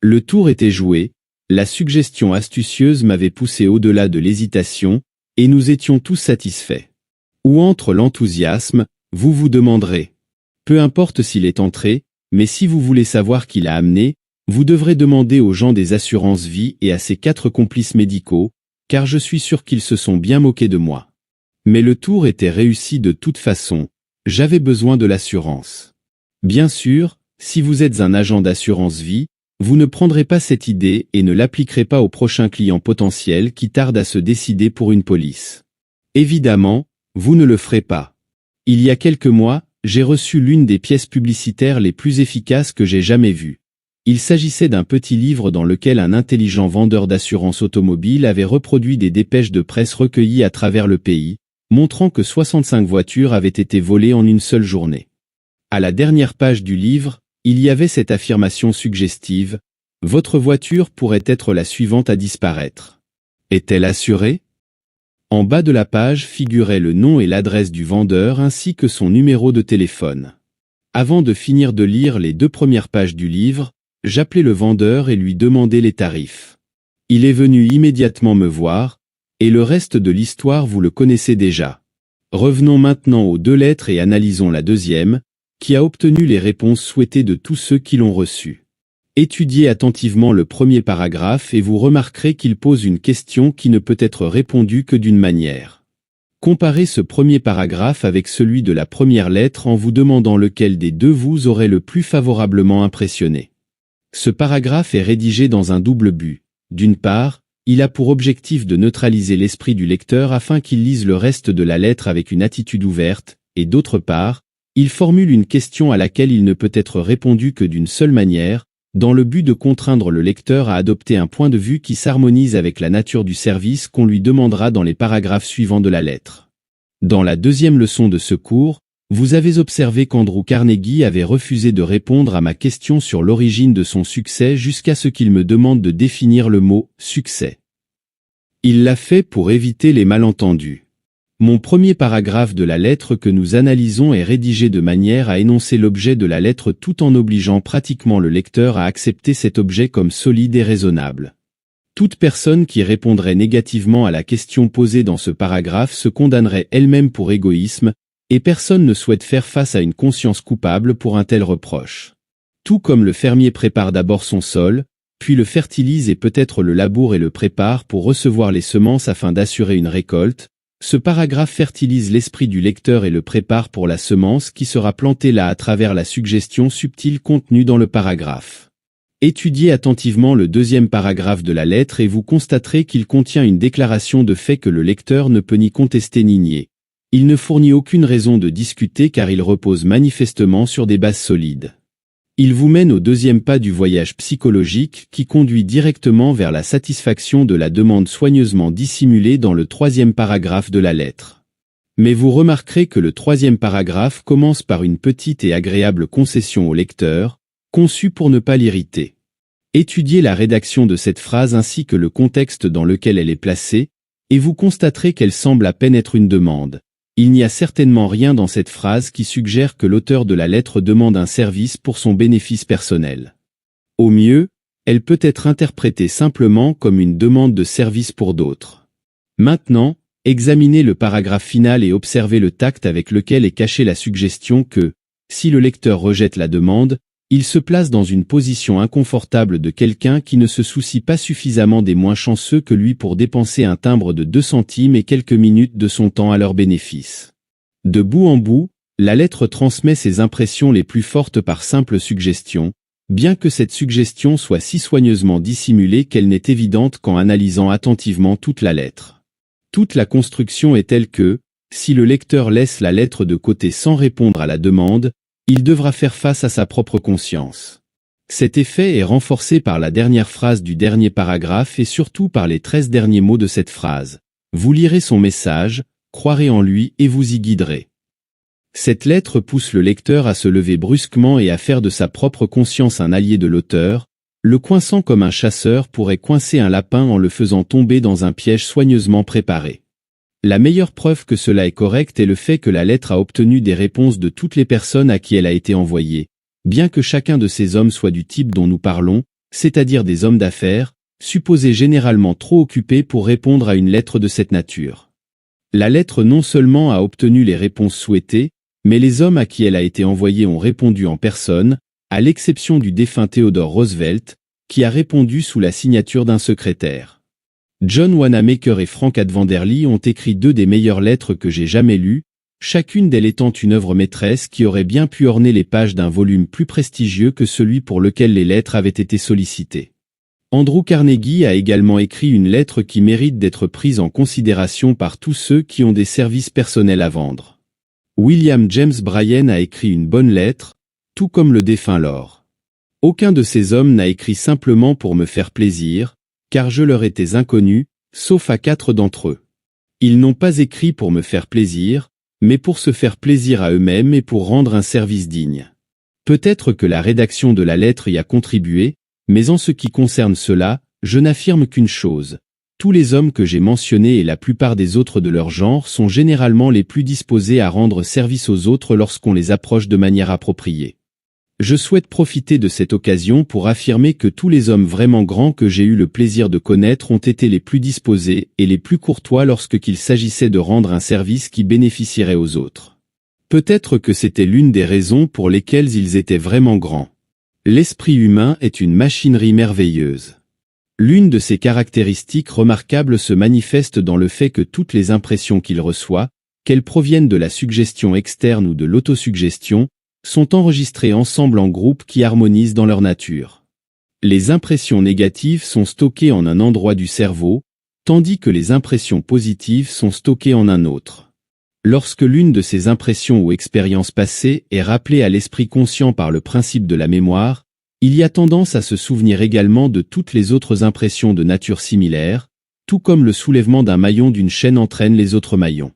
Le tour était joué, la suggestion astucieuse m'avait poussé au-delà de l'hésitation, et nous étions tous satisfaits. Où entre l'enthousiasme, vous vous demanderez. Peu importe s'il est entré, mais si vous voulez savoir qui l'a amené, vous devrez demander aux gens des assurances vie et à ses 4 complices médicaux, car je suis sûr qu'ils se sont bien moqués de moi. Mais le tour était réussi de toute façon, j'avais besoin de l'assurance. Bien sûr, si vous êtes un agent d'assurance vie, vous ne prendrez pas cette idée et ne l'appliquerez pas au prochain client potentiel qui tarde à se décider pour une police. Évidemment, vous ne le ferez pas. Il y a quelques mois, j'ai reçu l'une des pièces publicitaires les plus efficaces que j'ai jamais vues. Il s'agissait d'un petit livre dans lequel un intelligent vendeur d'assurance automobile avait reproduit des dépêches de presse recueillies à travers le pays, montrant que 65 voitures avaient été volées en une seule journée. À la dernière page du livre, il y avait cette affirmation suggestive : « Votre voiture pourrait être la suivante à disparaître. » Est-elle assurée ? En bas de la page figuraient le nom et l'adresse du vendeur ainsi que son numéro de téléphone. Avant de finir de lire les 2 premières pages du livre, j'appelai le vendeur et lui demandai les tarifs. Il est venu immédiatement me voir, et le reste de l'histoire vous le connaissez déjà. Revenons maintenant aux 2 lettres et analysons la deuxième, qui a obtenu les réponses souhaitées de tous ceux qui l'ont reçue. Étudiez attentivement le premier paragraphe et vous remarquerez qu'il pose une question qui ne peut être répondue que d'une manière. Comparez ce premier paragraphe avec celui de la première lettre en vous demandant lequel des 2 vous aurait le plus favorablement impressionné. Ce paragraphe est rédigé dans un double but. D'une part, il a pour objectif de neutraliser l'esprit du lecteur afin qu'il lise le reste de la lettre avec une attitude ouverte, et d'autre part, il formule une question à laquelle il ne peut être répondu que d'une seule manière, dans le but de contraindre le lecteur à adopter un point de vue qui s'harmonise avec la nature du service qu'on lui demandera dans les paragraphes suivants de la lettre. Dans la deuxième leçon de ce cours, vous avez observé qu'Andrew Carnegie avait refusé de répondre à ma question sur l'origine de son succès jusqu'à ce qu'il me demande de définir le mot « succès ». Il l'a fait pour éviter les malentendus. Mon premier paragraphe de la lettre que nous analysons est rédigé de manière à énoncer l'objet de la lettre tout en obligeant pratiquement le lecteur à accepter cet objet comme solide et raisonnable. Toute personne qui répondrait négativement à la question posée dans ce paragraphe se condamnerait elle-même pour égoïsme, et personne ne souhaite faire face à une conscience coupable pour un tel reproche. Tout comme le fermier prépare d'abord son sol, puis le fertilise et peut-être le laboure et le prépare pour recevoir les semences afin d'assurer une récolte, ce paragraphe fertilise l'esprit du lecteur et le prépare pour la semence qui sera plantée là à travers la suggestion subtile contenue dans le paragraphe. Étudiez attentivement le deuxième paragraphe de la lettre et vous constaterez qu'il contient une déclaration de fait que le lecteur ne peut ni contester ni nier. Il ne fournit aucune raison de discuter car il repose manifestement sur des bases solides. Il vous mène au deuxième pas du voyage psychologique qui conduit directement vers la satisfaction de la demande soigneusement dissimulée dans le troisième paragraphe de la lettre. Mais vous remarquerez que le troisième paragraphe commence par une petite et agréable concession au lecteur, conçue pour ne pas l'irriter. Étudiez la rédaction de cette phrase ainsi que le contexte dans lequel elle est placée, et vous constaterez qu'elle semble à peine être une demande. Il n'y a certainement rien dans cette phrase qui suggère que l'auteur de la lettre demande un service pour son bénéfice personnel. Au mieux, elle peut être interprétée simplement comme une demande de service pour d'autres. Maintenant, examinez le paragraphe final et observez le tact avec lequel est cachée la suggestion que, si le lecteur rejette la demande, il se place dans une position inconfortable de quelqu'un qui ne se soucie pas suffisamment des moins chanceux que lui pour dépenser un timbre de 2 centimes et quelques minutes de son temps à leur bénéfice. De bout en bout, la lettre transmet ses impressions les plus fortes par simple suggestion, bien que cette suggestion soit si soigneusement dissimulée qu'elle n'est évidente qu'en analysant attentivement toute la lettre. Toute la construction est telle que, si le lecteur laisse la lettre de côté sans répondre à la demande, il devra faire face à sa propre conscience. Cet effet est renforcé par la dernière phrase du dernier paragraphe et surtout par les 13 derniers mots de cette phrase. Vous lirez son message, croirez en lui et vous y guiderez. Cette lettre pousse le lecteur à se lever brusquement et à faire de sa propre conscience un allié de l'auteur, le coinçant comme un chasseur pourrait coincer un lapin en le faisant tomber dans un piège soigneusement préparé. La meilleure preuve que cela est correct est le fait que la lettre a obtenu des réponses de toutes les personnes à qui elle a été envoyée, bien que chacun de ces hommes soit du type dont nous parlons, c'est-à-dire des hommes d'affaires, supposés généralement trop occupés pour répondre à une lettre de cette nature. La lettre non seulement a obtenu les réponses souhaitées, mais les hommes à qui elle a été envoyée ont répondu en personne, à l'exception du défunt Theodore Roosevelt, qui a répondu sous la signature d'un secrétaire. John Wanamaker et Frank Advenderly ont écrit 2 des meilleures lettres que j'ai jamais lues, chacune d'elles étant une œuvre maîtresse qui aurait bien pu orner les pages d'un volume plus prestigieux que celui pour lequel les lettres avaient été sollicitées. Andrew Carnegie a également écrit une lettre qui mérite d'être prise en considération par tous ceux qui ont des services personnels à vendre. William James Bryan a écrit une bonne lettre, tout comme le défunt Lord. Aucun de ces hommes n'a écrit simplement pour me faire plaisir, car je leur étais inconnu, sauf à 4 d'entre eux. Ils n'ont pas écrit pour me faire plaisir, mais pour se faire plaisir à eux-mêmes et pour rendre un service digne. Peut-être que la rédaction de la lettre y a contribué, mais en ce qui concerne cela, je n'affirme qu'une chose. Tous les hommes que j'ai mentionnés et la plupart des autres de leur genre sont généralement les plus disposés à rendre service aux autres lorsqu'on les approche de manière appropriée. Je souhaite profiter de cette occasion pour affirmer que tous les hommes vraiment grands que j'ai eu le plaisir de connaître ont été les plus disposés et les plus courtois lorsqu'il s'agissait de rendre un service qui bénéficierait aux autres. Peut-être que c'était l'une des raisons pour lesquelles ils étaient vraiment grands. L'esprit humain est une machinerie merveilleuse. L'une de ses caractéristiques remarquables se manifeste dans le fait que toutes les impressions qu'il reçoit, qu'elles proviennent de la suggestion externe ou de l'autosuggestion, sont enregistrées ensemble en groupes qui harmonisent dans leur nature. Les impressions négatives sont stockées en un endroit du cerveau, tandis que les impressions positives sont stockées en un autre. Lorsque l'une de ces impressions ou expériences passées est rappelée à l'esprit conscient par le principe de la mémoire, il y a tendance à se souvenir également de toutes les autres impressions de nature similaire, tout comme le soulèvement d'un maillon d'une chaîne entraîne les autres maillons.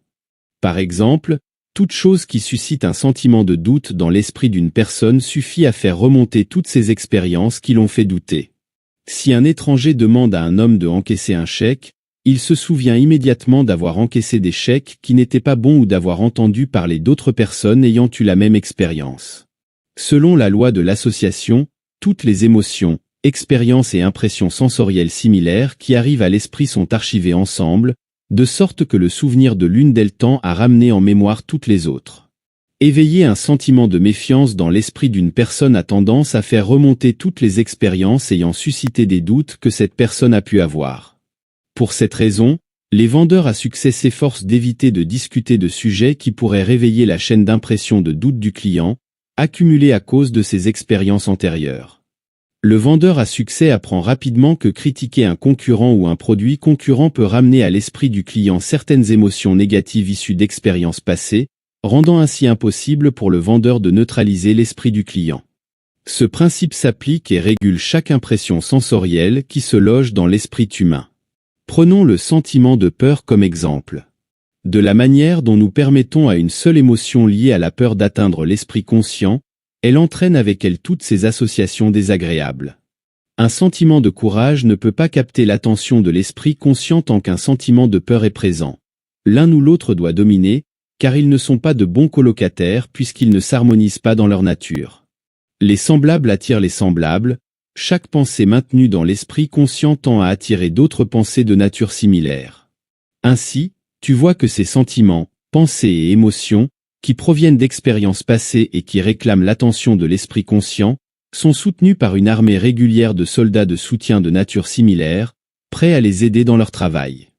Par exemple, toute chose qui suscite un sentiment de doute dans l'esprit d'une personne suffit à faire remonter toutes ces expériences qui l'ont fait douter. Si un étranger demande à un homme de encaisser un chèque, il se souvient immédiatement d'avoir encaissé des chèques qui n'étaient pas bons ou d'avoir entendu parler d'autres personnes ayant eu la même expérience. Selon la loi de l'association, toutes les émotions, expériences et impressions sensorielles similaires qui arrivent à l'esprit sont archivées ensemble, de sorte que le souvenir de l'une d'elles tend à ramener en mémoire toutes les autres. Éveiller un sentiment de méfiance dans l'esprit d'une personne a tendance à faire remonter toutes les expériences ayant suscité des doutes que cette personne a pu avoir. Pour cette raison, les vendeurs à succès s'efforcent d'éviter de discuter de sujets qui pourraient réveiller la chaîne d'impression de doute du client, accumulée à cause de ses expériences antérieures. Le vendeur à succès apprend rapidement que critiquer un concurrent ou un produit concurrent peut ramener à l'esprit du client certaines émotions négatives issues d'expériences passées, rendant ainsi impossible pour le vendeur de neutraliser l'esprit du client. Ce principe s'applique et régule chaque impression sensorielle qui se loge dans l'esprit humain. Prenons le sentiment de peur comme exemple. De la manière dont nous permettons à une seule émotion liée à la peur d'atteindre l'esprit conscient, elle entraîne avec elle toutes ces associations désagréables. Un sentiment de courage ne peut pas capter l'attention de l'esprit conscient tant qu'un sentiment de peur est présent. L'un ou l'autre doit dominer, car ils ne sont pas de bons colocataires puisqu'ils ne s'harmonisent pas dans leur nature. Les semblables attirent les semblables, chaque pensée maintenue dans l'esprit conscient tend à attirer d'autres pensées de nature similaire. Ainsi, tu vois que ces sentiments, pensées et émotions, qui proviennent d'expériences passées et qui réclament l'attention de l'esprit conscient, sont soutenus par une armée régulière de soldats de soutien de nature similaire, prêts à les aider dans leur travail.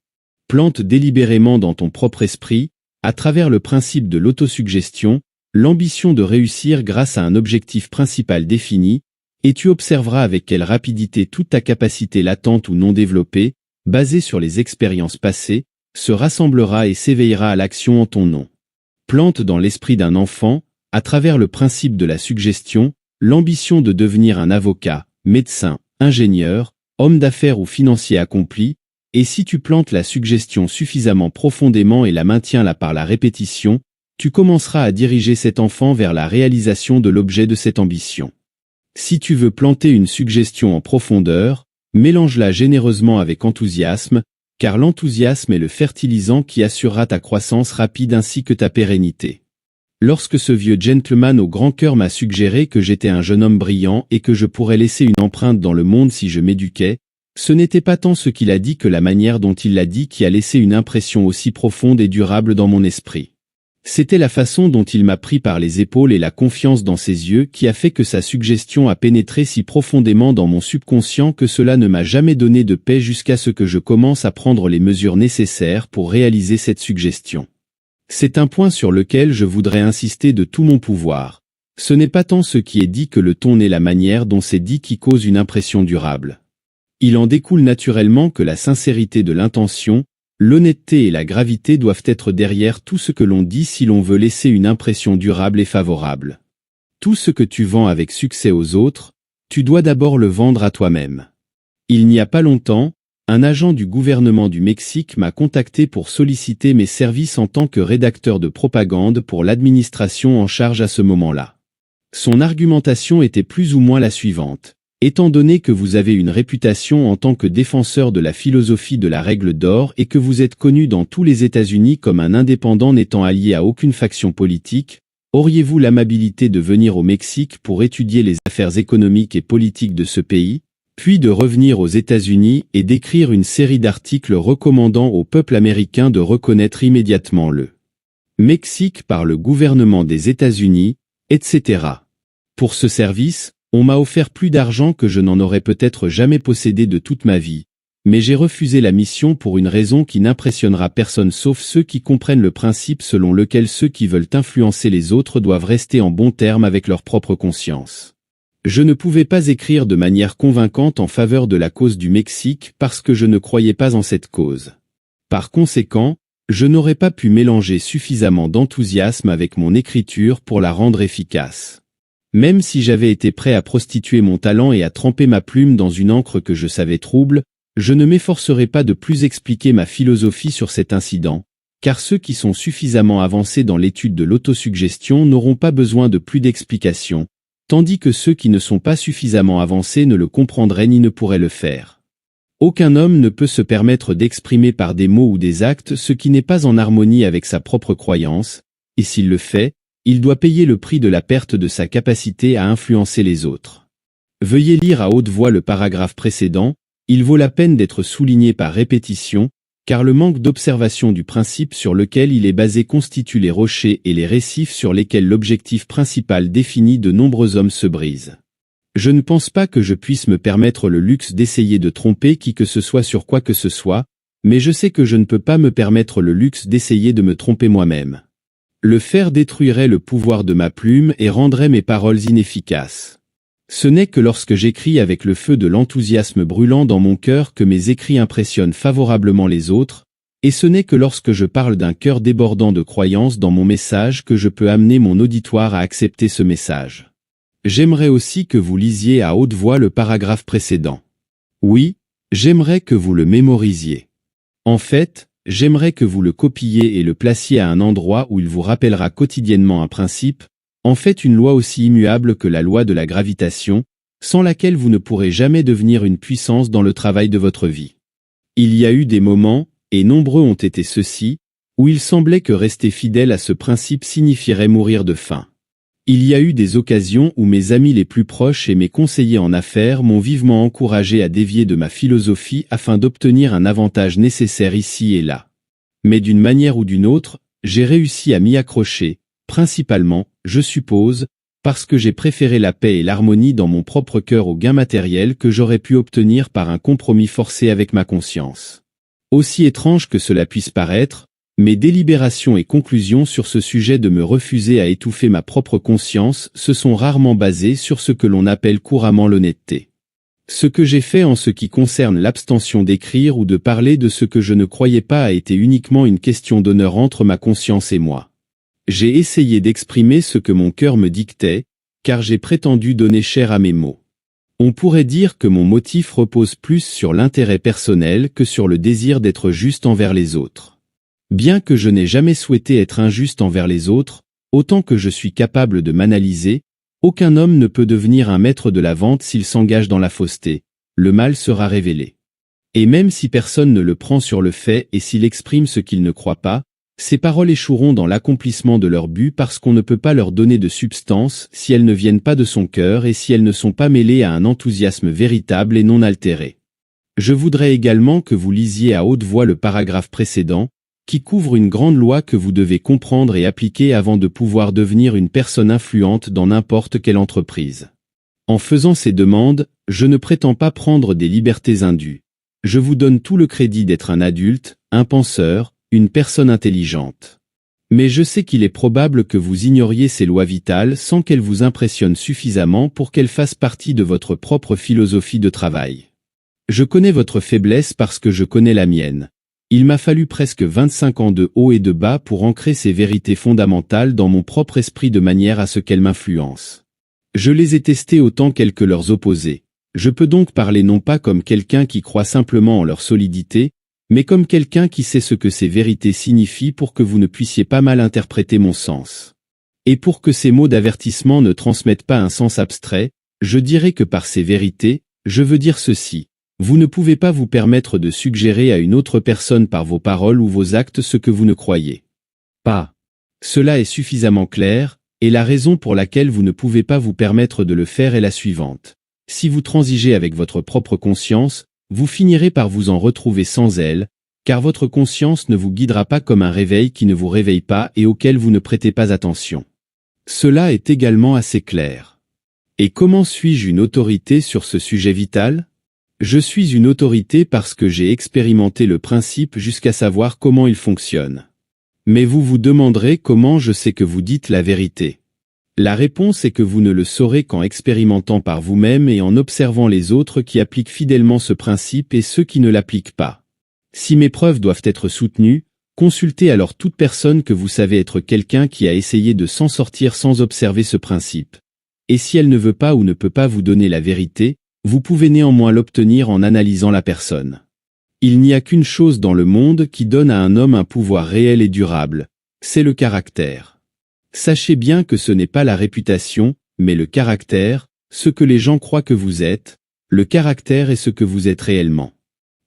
Plante délibérément dans ton propre esprit, à travers le principe de l'autosuggestion, l'ambition de réussir grâce à un objectif principal défini, et tu observeras avec quelle rapidité toute ta capacité latente ou non développée, basée sur les expériences passées, se rassemblera et s'éveillera à l'action en ton nom. Plante dans l'esprit d'un enfant, à travers le principe de la suggestion, l'ambition de devenir un avocat, médecin, ingénieur, homme d'affaires ou financier accompli, et si tu plantes la suggestion suffisamment profondément et la maintiens là par la répétition, tu commenceras à diriger cet enfant vers la réalisation de l'objet de cette ambition. Si tu veux planter une suggestion en profondeur, mélange-la généreusement avec enthousiasme, car l'enthousiasme est le fertilisant qui assurera ta croissance rapide ainsi que ta pérennité. Lorsque ce vieux gentleman au grand cœur m'a suggéré que j'étais un jeune homme brillant et que je pourrais laisser une empreinte dans le monde si je m'éduquais, Ce n'était pas tant ce qu'il a dit que la manière dont il l'a dit qui a laissé une impression aussi profonde et durable dans mon esprit. C'était la façon dont il m'a pris par les épaules et la confiance dans ses yeux qui a fait que sa suggestion a pénétré si profondément dans mon subconscient que cela ne m'a jamais donné de paix jusqu'à ce que je commence à prendre les mesures nécessaires pour réaliser cette suggestion. C'est un point sur lequel je voudrais insister de tout mon pouvoir. Ce n'est pas tant ce qui est dit que le ton et la manière dont c'est dit qui causent une impression durable. Il en découle naturellement que la sincérité de l'intention, l'honnêteté et la gravité doivent être derrière tout ce que l'on dit si l'on veut laisser une impression durable et favorable. Tout ce que tu vends avec succès aux autres, tu dois d'abord le vendre à toi-même. Il n'y a pas longtemps, un agent du gouvernement du Mexique m'a contacté pour solliciter mes services en tant que rédacteur de propagande pour l'administration en charge à ce moment-là. Son argumentation était plus ou moins la suivante. Étant donné que vous avez une réputation en tant que défenseur de la philosophie de la règle d'or et que vous êtes connu dans tous les États-Unis comme un indépendant n'étant allié à aucune faction politique, auriez-vous l'amabilité de venir au Mexique pour étudier les affaires économiques et politiques de ce pays, puis de revenir aux États-Unis et d'écrire une série d'articles recommandant au peuple américain de reconnaître immédiatement le Mexique par le gouvernement des États-Unis, etc. Pour ce service, on m'a offert plus d'argent que je n'en aurais peut-être jamais possédé de toute ma vie, mais j'ai refusé la mission pour une raison qui n'impressionnera personne sauf ceux qui comprennent le principe selon lequel ceux qui veulent influencer les autres doivent rester en bons termes avec leur propre conscience. Je ne pouvais pas écrire de manière convaincante en faveur de la cause du Mexique parce que je ne croyais pas en cette cause. Par conséquent, je n'aurais pas pu mélanger suffisamment d'enthousiasme avec mon écriture pour la rendre efficace. Même si j'avais été prêt à prostituer mon talent et à tremper ma plume dans une encre que je savais trouble, je ne m'efforcerai pas de plus expliquer ma philosophie sur cet incident, car ceux qui sont suffisamment avancés dans l'étude de l'autosuggestion n'auront pas besoin de plus d'explications, tandis que ceux qui ne sont pas suffisamment avancés ne le comprendraient ni ne pourraient le faire. Aucun homme ne peut se permettre d'exprimer par des mots ou des actes ce qui n'est pas en harmonie avec sa propre croyance, et s'il le fait, il doit payer le prix de la perte de sa capacité à influencer les autres. Veuillez lire à haute voix le paragraphe précédent, il vaut la peine d'être souligné par répétition, car le manque d'observation du principe sur lequel il est basé constitue les rochers et les récifs sur lesquels l'objectif principal défini de nombreux hommes se brise. Je ne pense pas que je puisse me permettre le luxe d'essayer de tromper qui que ce soit sur quoi que ce soit, mais je sais que je ne peux pas me permettre le luxe d'essayer de me tromper moi-même. Le faire détruirait le pouvoir de ma plume et rendrait mes paroles inefficaces. Ce n'est que lorsque j'écris avec le feu de l'enthousiasme brûlant dans mon cœur que mes écrits impressionnent favorablement les autres, et ce n'est que lorsque je parle d'un cœur débordant de croyance dans mon message que je peux amener mon auditoire à accepter ce message. J'aimerais aussi que vous lisiez à haute voix le paragraphe précédent. Oui, j'aimerais que vous le mémorisiez. En fait, j'aimerais que vous le copiiez et le placiez à un endroit où il vous rappellera quotidiennement un principe, en fait une loi aussi immuable que la loi de la gravitation, sans laquelle vous ne pourrez jamais devenir une puissance dans le travail de votre vie. Il y a eu des moments, et nombreux ont été ceux-ci, où il semblait que rester fidèle à ce principe signifierait mourir de faim. Il y a eu des occasions où mes amis les plus proches et mes conseillers en affaires m'ont vivement encouragé à dévier de ma philosophie afin d'obtenir un avantage nécessaire ici et là. Mais d'une manière ou d'une autre, j'ai réussi à m'y accrocher, principalement, je suppose, parce que j'ai préféré la paix et l'harmonie dans mon propre cœur au gain matériel que j'aurais pu obtenir par un compromis forcé avec ma conscience. Aussi étrange que cela puisse paraître, mes délibérations et conclusions sur ce sujet de me refuser à étouffer ma propre conscience se sont rarement basées sur ce que l'on appelle couramment l'honnêteté. Ce que j'ai fait en ce qui concerne l'abstention d'écrire ou de parler de ce que je ne croyais pas a été uniquement une question d'honneur entre ma conscience et moi. J'ai essayé d'exprimer ce que mon cœur me dictait, car j'ai prétendu donner chair à mes mots. On pourrait dire que mon motif repose plus sur l'intérêt personnel que sur le désir d'être juste envers les autres. Bien que je n'ai jamais souhaité être injuste envers les autres, autant que je suis capable de m'analyser, aucun homme ne peut devenir un maître de la vente s'il s'engage dans la fausseté. Le mal sera révélé. Et même si personne ne le prend sur le fait et s'il exprime ce qu'il ne croit pas, ces paroles échoueront dans l'accomplissement de leur but parce qu'on ne peut pas leur donner de substance si elles ne viennent pas de son cœur et si elles ne sont pas mêlées à un enthousiasme véritable et non altéré. Je voudrais également que vous lisiez à haute voix le paragraphe précédent, qui couvre une grande loi que vous devez comprendre et appliquer avant de pouvoir devenir une personne influente dans n'importe quelle entreprise. En faisant ces demandes, je ne prétends pas prendre des libertés indues. Je vous donne tout le crédit d'être un adulte, un penseur, une personne intelligente. Mais je sais qu'il est probable que vous ignoriez ces lois vitales sans qu'elles vous impressionnent suffisamment pour qu'elles fassent partie de votre propre philosophie de travail. Je connais votre faiblesse parce que je connais la mienne. Il m'a fallu presque 25 ans de haut et de bas pour ancrer ces vérités fondamentales dans mon propre esprit de manière à ce qu'elles m'influencent. Je les ai testées autant qu'elles que leurs opposés. Je peux donc parler non pas comme quelqu'un qui croit simplement en leur solidité, mais comme quelqu'un qui sait ce que ces vérités signifient pour que vous ne puissiez pas mal interpréter mon sens. Et pour que ces mots d'avertissement ne transmettent pas un sens abstrait, je dirais que par ces vérités, je veux dire ceci. Vous ne pouvez pas vous permettre de suggérer à une autre personne par vos paroles ou vos actes ce que vous ne croyez pas. Cela est suffisamment clair, et la raison pour laquelle vous ne pouvez pas vous permettre de le faire est la suivante. Si vous transigez avec votre propre conscience, vous finirez par vous en retrouver sans elle, car votre conscience ne vous guidera pas comme un réveil qui ne vous réveille pas et auquel vous ne prêtez pas attention. Cela est également assez clair. Et comment suis-je une autorité sur ce sujet vital ? Je suis une autorité parce que j'ai expérimenté le principe jusqu'à savoir comment il fonctionne. Mais vous vous demanderez comment je sais que vous dites la vérité. La réponse est que vous ne le saurez qu'en expérimentant par vous-même et en observant les autres qui appliquent fidèlement ce principe et ceux qui ne l'appliquent pas. Si mes preuves doivent être soutenues, consultez alors toute personne que vous savez être quelqu'un qui a essayé de s'en sortir sans observer ce principe. Et si elle ne veut pas ou ne peut pas vous donner la vérité, vous pouvez néanmoins l'obtenir en analysant la personne. Il n'y a qu'une chose dans le monde qui donne à un homme un pouvoir réel et durable, c'est le caractère. Sachez bien que ce n'est pas la réputation, mais le caractère, ce que les gens croient que vous êtes, le caractère est ce que vous êtes réellement.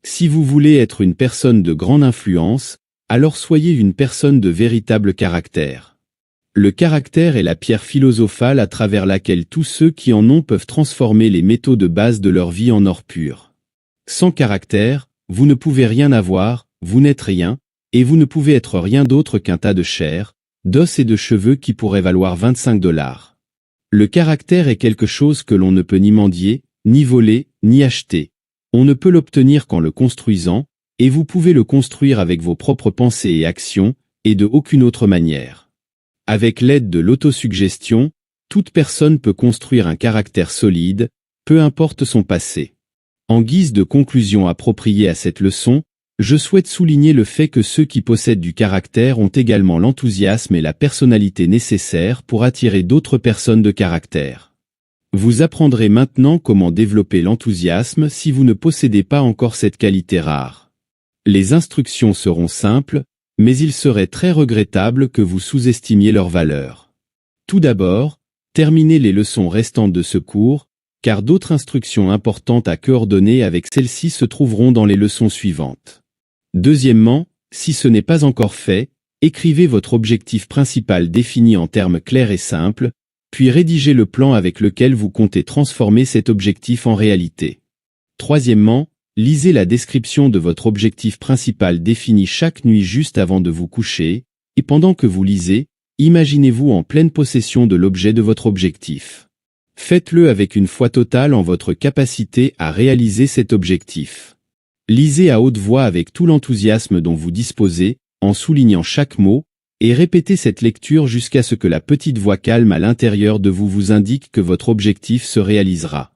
Si vous voulez être une personne de grande influence, alors soyez une personne de véritable caractère. Le caractère est la pierre philosophale à travers laquelle tous ceux qui en ont peuvent transformer les métaux de base de leur vie en or pur. Sans caractère, vous ne pouvez rien avoir, vous n'êtes rien, et vous ne pouvez être rien d'autre qu'un tas de chair, d'os et de cheveux qui pourraient valoir 25 $. Le caractère est quelque chose que l'on ne peut ni mendier, ni voler, ni acheter. On ne peut l'obtenir qu'en le construisant, et vous pouvez le construire avec vos propres pensées et actions, et de aucune autre manière. Avec l'aide de l'autosuggestion, toute personne peut construire un caractère solide, peu importe son passé. En guise de conclusion appropriée à cette leçon, je souhaite souligner le fait que ceux qui possèdent du caractère ont également l'enthousiasme et la personnalité nécessaires pour attirer d'autres personnes de caractère. Vous apprendrez maintenant comment développer l'enthousiasme si vous ne possédez pas encore cette qualité rare. Les instructions seront simples, mais il serait très regrettable que vous sous-estimiez leur valeur. Tout d'abord, terminez les leçons restantes de ce cours, car d'autres instructions importantes à coordonner avec celles-ci se trouveront dans les leçons suivantes. Deuxièmement, si ce n'est pas encore fait, écrivez votre objectif principal défini en termes clairs et simples, puis rédigez le plan avec lequel vous comptez transformer cet objectif en réalité. Troisièmement, lisez la description de votre objectif principal défini chaque nuit juste avant de vous coucher, et pendant que vous lisez, imaginez-vous en pleine possession de l'objet de votre objectif. Faites-le avec une foi totale en votre capacité à réaliser cet objectif. Lisez à haute voix avec tout l'enthousiasme dont vous disposez, en soulignant chaque mot, et répétez cette lecture jusqu'à ce que la petite voix calme à l'intérieur de vous vous indique que votre objectif se réalisera.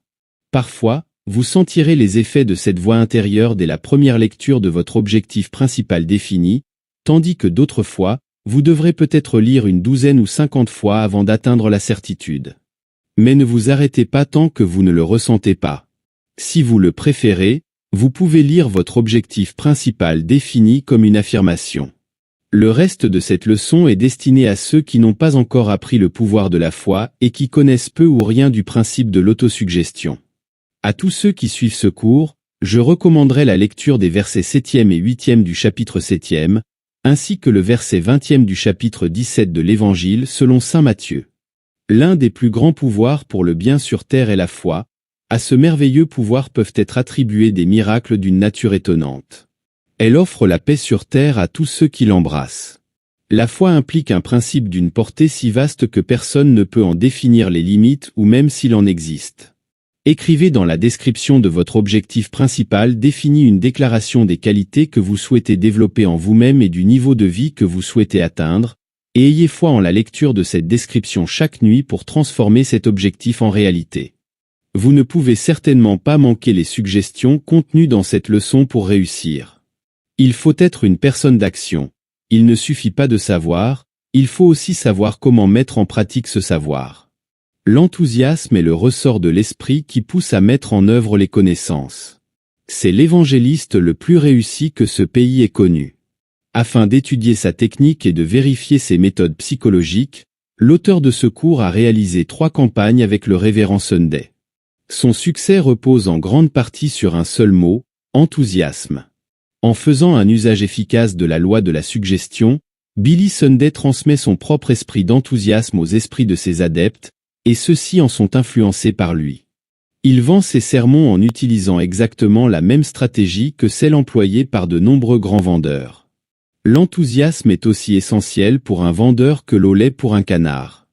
Parfois, vous sentirez les effets de cette voix intérieure dès la première lecture de votre objectif principal défini, tandis que d'autres fois, vous devrez peut-être lire une douzaine ou 50 fois avant d'atteindre la certitude. Mais ne vous arrêtez pas tant que vous ne le ressentez pas. Si vous le préférez, vous pouvez lire votre objectif principal défini comme une affirmation. Le reste de cette leçon est destiné à ceux qui n'ont pas encore appris le pouvoir de la foi et qui connaissent peu ou rien du principe de l'autosuggestion. À tous ceux qui suivent ce cours, je recommanderais la lecture des versets 7e et 8e du chapitre 7e, ainsi que le verset 20e du chapitre 17 de l'Évangile selon saint Matthieu. L'un des plus grands pouvoirs pour le bien sur terre est la foi, À ce merveilleux pouvoir peuvent être attribués des miracles d'une nature étonnante. Elle offre la paix sur terre à tous ceux qui l'embrassent. La foi implique un principe d'une portée si vaste que personne ne peut en définir les limites ou même s'il en existe. Écrivez dans la description de votre objectif principal défini une déclaration des qualités que vous souhaitez développer en vous-même et du niveau de vie que vous souhaitez atteindre, et ayez foi en la lecture de cette description chaque nuit pour transformer cet objectif en réalité. Vous ne pouvez certainement pas manquer les suggestions contenues dans cette leçon pour réussir. Il faut être une personne d'action. Il ne suffit pas de savoir, il faut aussi savoir comment mettre en pratique ce savoir. L'enthousiasme est le ressort de l'esprit qui pousse à mettre en œuvre les connaissances. C'est l'évangéliste le plus réussi que ce pays ait connu. Afin d'étudier sa technique et de vérifier ses méthodes psychologiques, l'auteur de ce cours a réalisé 3 campagnes avec le révérend Sunday. Son succès repose en grande partie sur un seul mot, enthousiasme. En faisant un usage efficace de la loi de la suggestion, Billy Sunday transmet son propre esprit d'enthousiasme aux esprits de ses adeptes, et ceux-ci en sont influencés par lui. Il vend ses sermons en utilisant exactement la même stratégie que celle employée par de nombreux grands vendeurs. L'enthousiasme est aussi essentiel pour un vendeur que l'eau l'est pour un canard.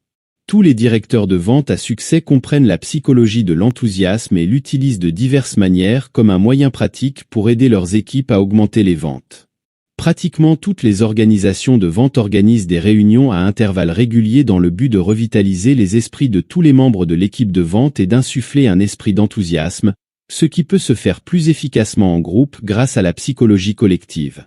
Tous les directeurs de vente à succès comprennent la psychologie de l'enthousiasme et l'utilisent de diverses manières comme un moyen pratique pour aider leurs équipes à augmenter les ventes. Pratiquement toutes les organisations de vente organisent des réunions à intervalles réguliers dans le but de revitaliser les esprits de tous les membres de l'équipe de vente et d'insuffler un esprit d'enthousiasme, ce qui peut se faire plus efficacement en groupe grâce à la psychologie collective.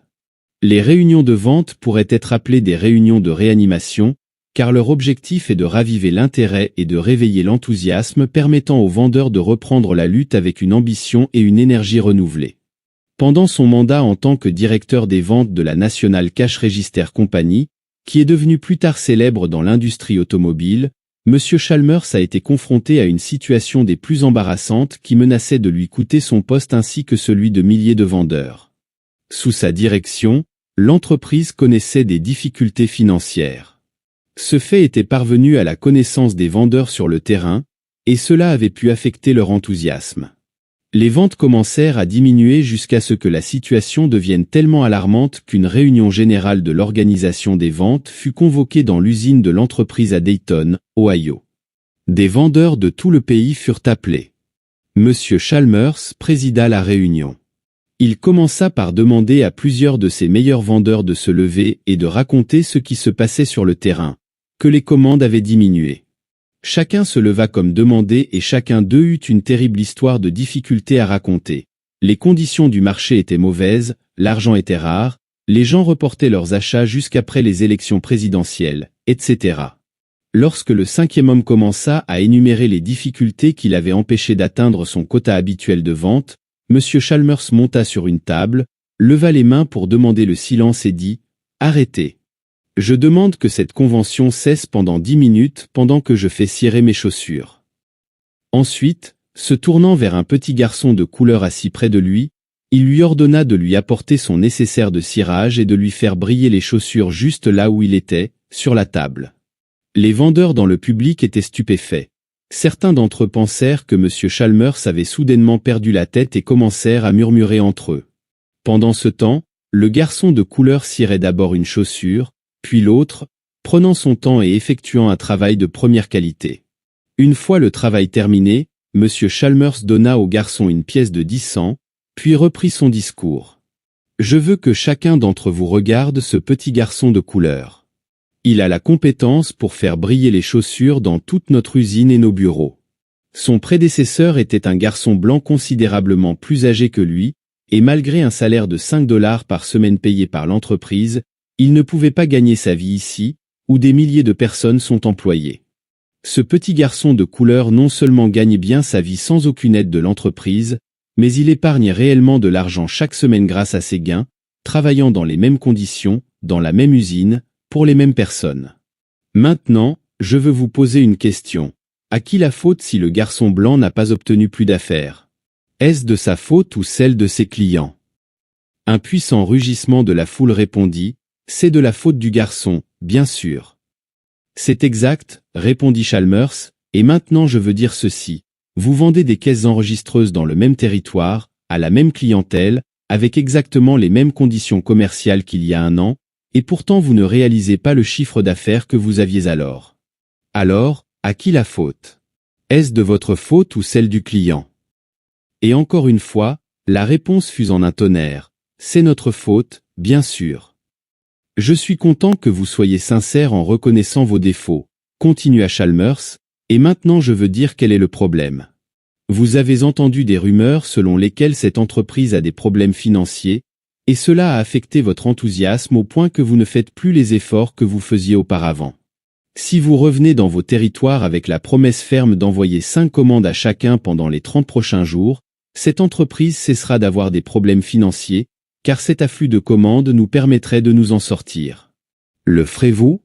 Les réunions de vente pourraient être appelées des réunions de réanimation, car leur objectif est de raviver l'intérêt et de réveiller l'enthousiasme permettant aux vendeurs de reprendre la lutte avec une ambition et une énergie renouvelée. Pendant son mandat en tant que directeur des ventes de la National Cash Register Company, qui est devenue plus tard célèbre dans l'industrie automobile, M. Chalmers a été confronté à une situation des plus embarrassantes qui menaçait de lui coûter son poste ainsi que celui de milliers de vendeurs. Sous sa direction, l'entreprise connaissait des difficultés financières. Ce fait était parvenu à la connaissance des vendeurs sur le terrain, et cela avait pu affecter leur enthousiasme. Les ventes commencèrent à diminuer jusqu'à ce que la situation devienne tellement alarmante qu'une réunion générale de l'organisation des ventes fut convoquée dans l'usine de l'entreprise à Dayton, Ohio. Des vendeurs de tout le pays furent appelés. Monsieur Chalmers présida la réunion. Il commença par demander à plusieurs de ses meilleurs vendeurs de se lever et de raconter ce qui se passait sur le terrain, que les commandes avaient diminué. Chacun se leva comme demandé et chacun d'eux eut une terrible histoire de difficulté à raconter. Les conditions du marché étaient mauvaises, l'argent était rare, les gens reportaient leurs achats jusqu'après les élections présidentielles, etc. Lorsque le 5e homme commença à énumérer les difficultés qui l'avaient empêché d'atteindre son quota habituel de vente, M. Chalmers monta sur une table, leva les mains pour demander le silence et dit « Arrêtez. Je demande que cette convention cesse pendant 10 minutes pendant que je fais cirer mes chaussures. » Ensuite, se tournant vers un petit garçon de couleur assis près de lui, il lui ordonna de lui apporter son nécessaire de cirage et de lui faire briller les chaussures juste là où il était, sur la table. Les vendeurs dans le public étaient stupéfaits. Certains d'entre eux pensèrent que M. Chalmers avait soudainement perdu la tête et commencèrent à murmurer entre eux. Pendant ce temps, le garçon de couleur cirait d'abord une chaussure, puis l'autre, prenant son temps et effectuant un travail de première qualité. Une fois le travail terminé, M. Chalmers donna au garçon une pièce de 10 cents, puis reprit son discours. « Je veux que chacun d'entre vous regarde ce petit garçon de couleur. Il a la compétence pour faire briller les chaussures dans toute notre usine et nos bureaux. Son prédécesseur était un garçon blanc considérablement plus âgé que lui, et malgré un salaire de 5 $ par semaine payé par l'entreprise, il ne pouvait pas gagner sa vie ici, où des milliers de personnes sont employées. Ce petit garçon de couleur non seulement gagne bien sa vie sans aucune aide de l'entreprise, mais il épargne réellement de l'argent chaque semaine grâce à ses gains, travaillant dans les mêmes conditions, dans la même usine, pour les mêmes personnes. Maintenant, je veux vous poser une question. À qui la faute si le garçon blanc n'a pas obtenu plus d'affaires? Est-ce de sa faute ou celle de ses clients? Un puissant rugissement de la foule répondit, « C'est de la faute du garçon, bien sûr. » « C'est exact, répondit Chalmers, et maintenant je veux dire ceci. Vous vendez des caisses enregistreuses dans le même territoire, à la même clientèle, avec exactement les mêmes conditions commerciales qu'il y a un an, et pourtant vous ne réalisez pas le chiffre d'affaires que vous aviez alors. Alors, à qui la faute? Est-ce de votre faute ou celle du client? Et encore une fois, la réponse fut en un tonnerre. C'est notre faute, bien sûr. Je suis content que vous soyez sincère en reconnaissant vos défauts, continua Chalmers, et maintenant je veux dire quel est le problème. Vous avez entendu des rumeurs selon lesquelles cette entreprise a des problèmes financiers, et cela a affecté votre enthousiasme au point que vous ne faites plus les efforts que vous faisiez auparavant. Si vous revenez dans vos territoires avec la promesse ferme d'envoyer 5 commandes à chacun pendant les 30 prochains jours, cette entreprise cessera d'avoir des problèmes financiers, car cet afflux de commandes nous permettrait de nous en sortir. Le ferez-vous?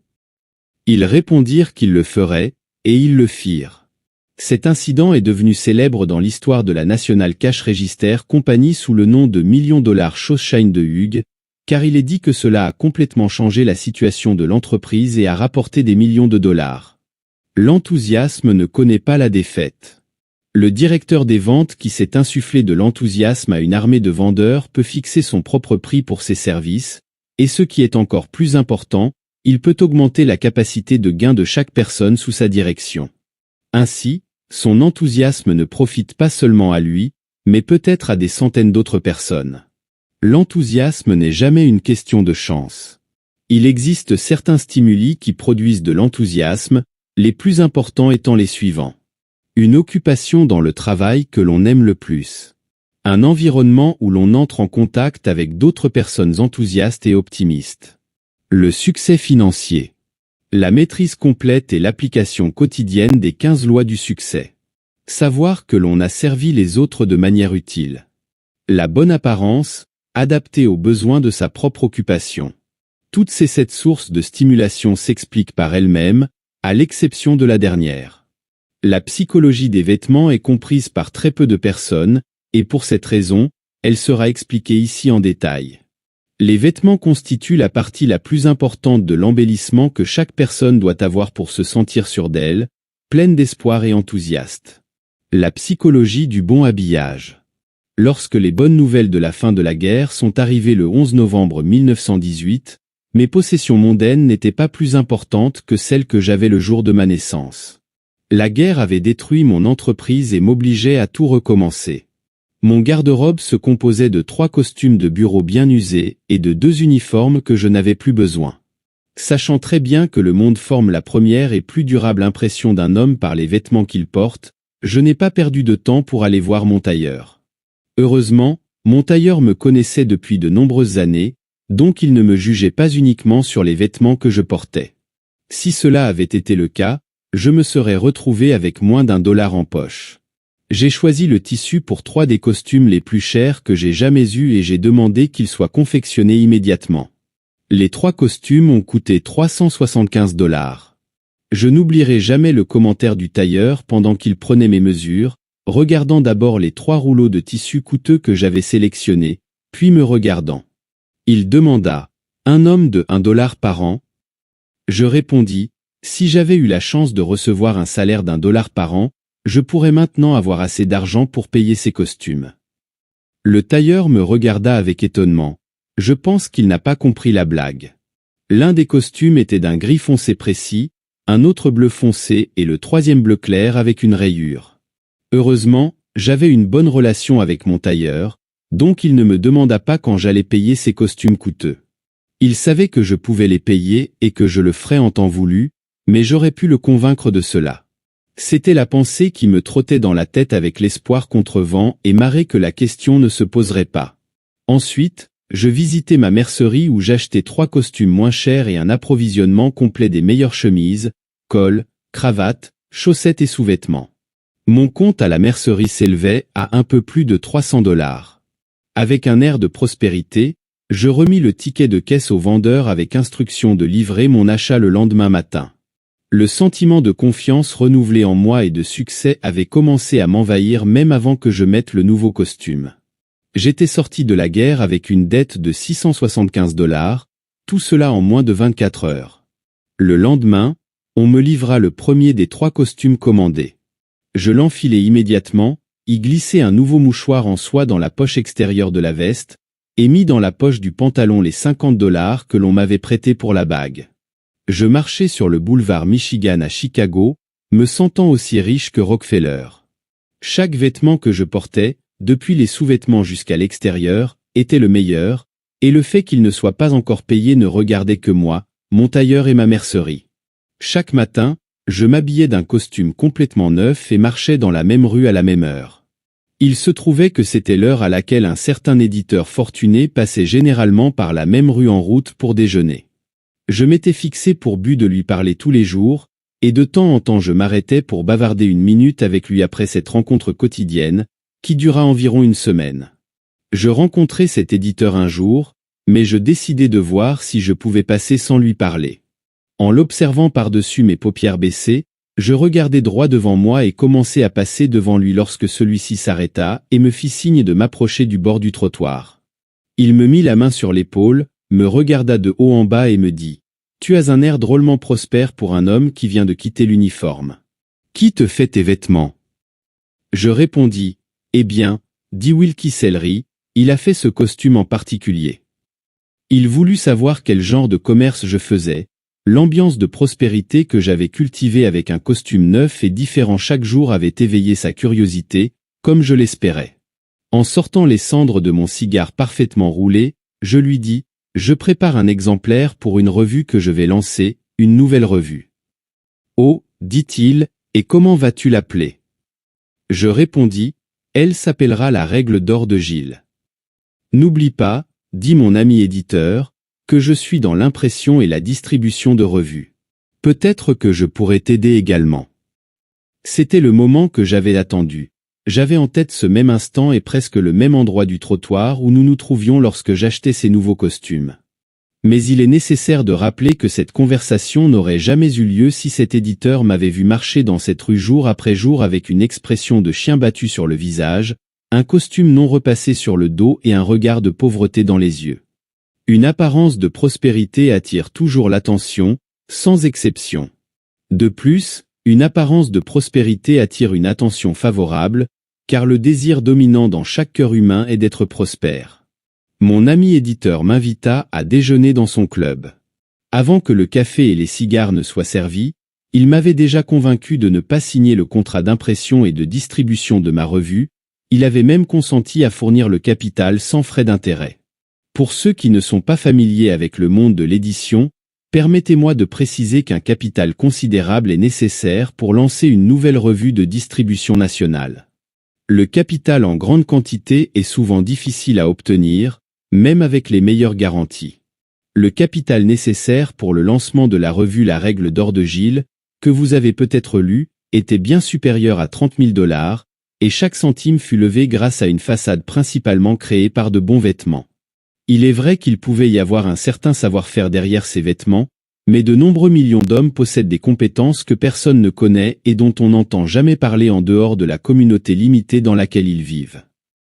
Ils répondirent qu'ils le feraient, et ils le firent. Cet incident est devenu célèbre dans l'histoire de la National Cash Register Company sous le nom de $1 Schoenstein de Hughes, car il est dit que cela a complètement changé la situation de l'entreprise et a rapporté des millions de dollars. L'enthousiasme ne connaît pas la défaite. Le directeur des ventes qui s'est insufflé de l'enthousiasme à une armée de vendeurs peut fixer son propre prix pour ses services, et ce qui est encore plus important, il peut augmenter la capacité de gain de chaque personne sous sa direction. Ainsi, son enthousiasme ne profite pas seulement à lui, mais peut-être à des centaines d'autres personnes. L'enthousiasme n'est jamais une question de chance. Il existe certains stimuli qui produisent de l'enthousiasme, les plus importants étant les suivants. Une occupation dans le travail que l'on aime le plus. Un environnement où l'on entre en contact avec d'autres personnes enthousiastes et optimistes. Le succès financier. La maîtrise complète et l'application quotidienne des 15 lois du succès. Savoir que l'on a servi les autres de manière utile. La bonne apparence, adaptée aux besoins de sa propre occupation. Toutes ces 7 sources de stimulation s'expliquent par elles-mêmes, à l'exception de la dernière. La psychologie des vêtements est comprise par très peu de personnes, et pour cette raison, elle sera expliquée ici en détail. Les vêtements constituent la partie la plus importante de l'embellissement que chaque personne doit avoir pour se sentir sûre d'elle, pleine d'espoir et enthousiaste. La psychologie du bon habillage. Lorsque les bonnes nouvelles de la fin de la guerre sont arrivées le 11 novembre 1918, mes possessions mondaines n'étaient pas plus importantes que celles que j'avais le jour de ma naissance. La guerre avait détruit mon entreprise et m'obligeait à tout recommencer. Mon garde-robe se composait de 3 costumes de bureau bien usés et de 2 uniformes que je n'avais plus besoin. Sachant très bien que le monde forme la première et plus durable impression d'un homme par les vêtements qu'il porte, je n'ai pas perdu de temps pour aller voir mon tailleur. Heureusement, mon tailleur me connaissait depuis de nombreuses années, donc il ne me jugeait pas uniquement sur les vêtements que je portais. Si cela avait été le cas, je me serais retrouvé avec moins d'$1 en poche. J'ai choisi le tissu pour 3 des costumes les plus chers que j'ai jamais eus et j'ai demandé qu'ils soient confectionnés immédiatement. Les 3 costumes ont coûté $375. Je n'oublierai jamais le commentaire du tailleur pendant qu'il prenait mes mesures, regardant d'abord les 3 rouleaux de tissu coûteux que j'avais sélectionnés, puis me regardant. Il demanda, « Un homme de $1 par an ?» Je répondis, si j'avais eu la chance de recevoir un salaire $1 par an, je pourrais maintenant avoir assez d'argent pour payer ces costumes. Le tailleur me regarda avec étonnement. Je pense qu'il n'a pas compris la blague. L'un des costumes était d'un gris foncé précis, un autre bleu foncé et le 3e bleu clair avec une rayure. Heureusement, j'avais une bonne relation avec mon tailleur, donc il ne me demanda pas quand j'allais payer ces costumes coûteux. Il savait que je pouvais les payer et que je le ferais en temps voulu, mais j'aurais pu le convaincre de cela. C'était la pensée qui me trottait dans la tête avec l'espoir contre vent et marée que la question ne se poserait pas. Ensuite, je visitai ma mercerie où j'achetai 3 costumes moins chers et un approvisionnement complet des meilleures chemises, cols, cravates, chaussettes et sous-vêtements. Mon compte à la mercerie s'élevait à un peu plus de $300. Avec un air de prospérité, je remis le ticket de caisse au vendeur avec instruction de livrer mon achat le lendemain matin. Le sentiment de confiance renouvelé en moi et de succès avait commencé à m'envahir même avant que je mette le nouveau costume. J'étais sorti de la guerre avec une dette de $675, tout cela en moins de 24 heures. Le lendemain, on me livra le premier des 3 costumes commandés. Je l'enfilai immédiatement, y glissai un nouveau mouchoir en soie dans la poche extérieure de la veste, et mis dans la poche du pantalon les $50 que l'on m'avait prêtés pour la bague. Je marchais sur le boulevard Michigan à Chicago, me sentant aussi riche que Rockefeller. Chaque vêtement que je portais, depuis les sous-vêtements jusqu'à l'extérieur, était le meilleur, et le fait qu'il ne soit pas encore payé ne regardait que moi, mon tailleur et ma mercerie. Chaque matin, je m'habillais d'un costume complètement neuf et marchais dans la même rue à la même heure. Il se trouvait que c'était l'heure à laquelle un certain éditeur fortuné passait généralement par la même rue en route pour déjeuner. Je m'étais fixé pour but de lui parler tous les jours, et de temps en temps je m'arrêtais pour bavarder une minute avec lui après cette rencontre quotidienne, qui dura environ une semaine. Je rencontrai cet éditeur un jour, mais je décidai de voir si je pouvais passer sans lui parler. En l'observant par-dessus mes paupières baissées, je regardai droit devant moi et commençai à passer devant lui lorsque celui-ci s'arrêta et me fit signe de m'approcher du bord du trottoir. Il me mit la main sur l'épaule, me regarda de haut en bas et me dit « Tu as un air drôlement prospère pour un homme qui vient de quitter l'uniforme. Qui te fait tes vêtements ?» Je répondis « Eh bien, dit Wilkie Sellery, il a fait ce costume en particulier. » Il voulut savoir quel genre de commerce je faisais, l'ambiance de prospérité que j'avais cultivée avec un costume neuf et différent chaque jour avait éveillé sa curiosité, comme je l'espérais. En sortant les cendres de mon cigare parfaitement roulé, je lui dis « Je prépare un exemplaire pour une revue que je vais lancer, une nouvelle revue. »« Oh, dit-il, et comment vas-tu l'appeler ?» Je répondis « Elle s'appellera la règle d'or de Gilles. » N'oublie pas, dit mon ami éditeur, que je suis dans l'impression et la distribution de revues. Peut-être que je pourrais t'aider également. C'était le moment que j'avais attendu. J'avais en tête ce même instant et presque le même endroit du trottoir où nous nous trouvions lorsque j'achetais ces nouveaux costumes. Mais il est nécessaire de rappeler que cette conversation n'aurait jamais eu lieu si cet éditeur m'avait vu marcher dans cette rue jour après jour avec une expression de chien battu sur le visage, un costume non repassé sur le dos et un regard de pauvreté dans les yeux. Une apparence de prospérité attire toujours l'attention, sans exception. De plus, une apparence de prospérité attire une attention favorable, car le désir dominant dans chaque cœur humain est d'être prospère. Mon ami éditeur m'invita à déjeuner dans son club. Avant que le café et les cigares ne soient servis, il m'avait déjà convaincu de ne pas signer le contrat d'impression et de distribution de ma revue, il avait même consenti à fournir le capital sans frais d'intérêt. Pour ceux qui ne sont pas familiers avec le monde de l'édition, permettez-moi de préciser qu'un capital considérable est nécessaire pour lancer une nouvelle revue de distribution nationale. Le capital en grande quantité est souvent difficile à obtenir, même avec les meilleures garanties. Le capital nécessaire pour le lancement de la revue La Règle d'Or de Gilles, que vous avez peut-être lu, était bien supérieur à $30 000, et chaque centime fut levé grâce à une façade principalement créée par de bons vêtements. Il est vrai qu'il pouvait y avoir un certain savoir-faire derrière ces vêtements, mais de nombreux millions d'hommes possèdent des compétences que personne ne connaît et dont on n'entend jamais parler en dehors de la communauté limitée dans laquelle ils vivent.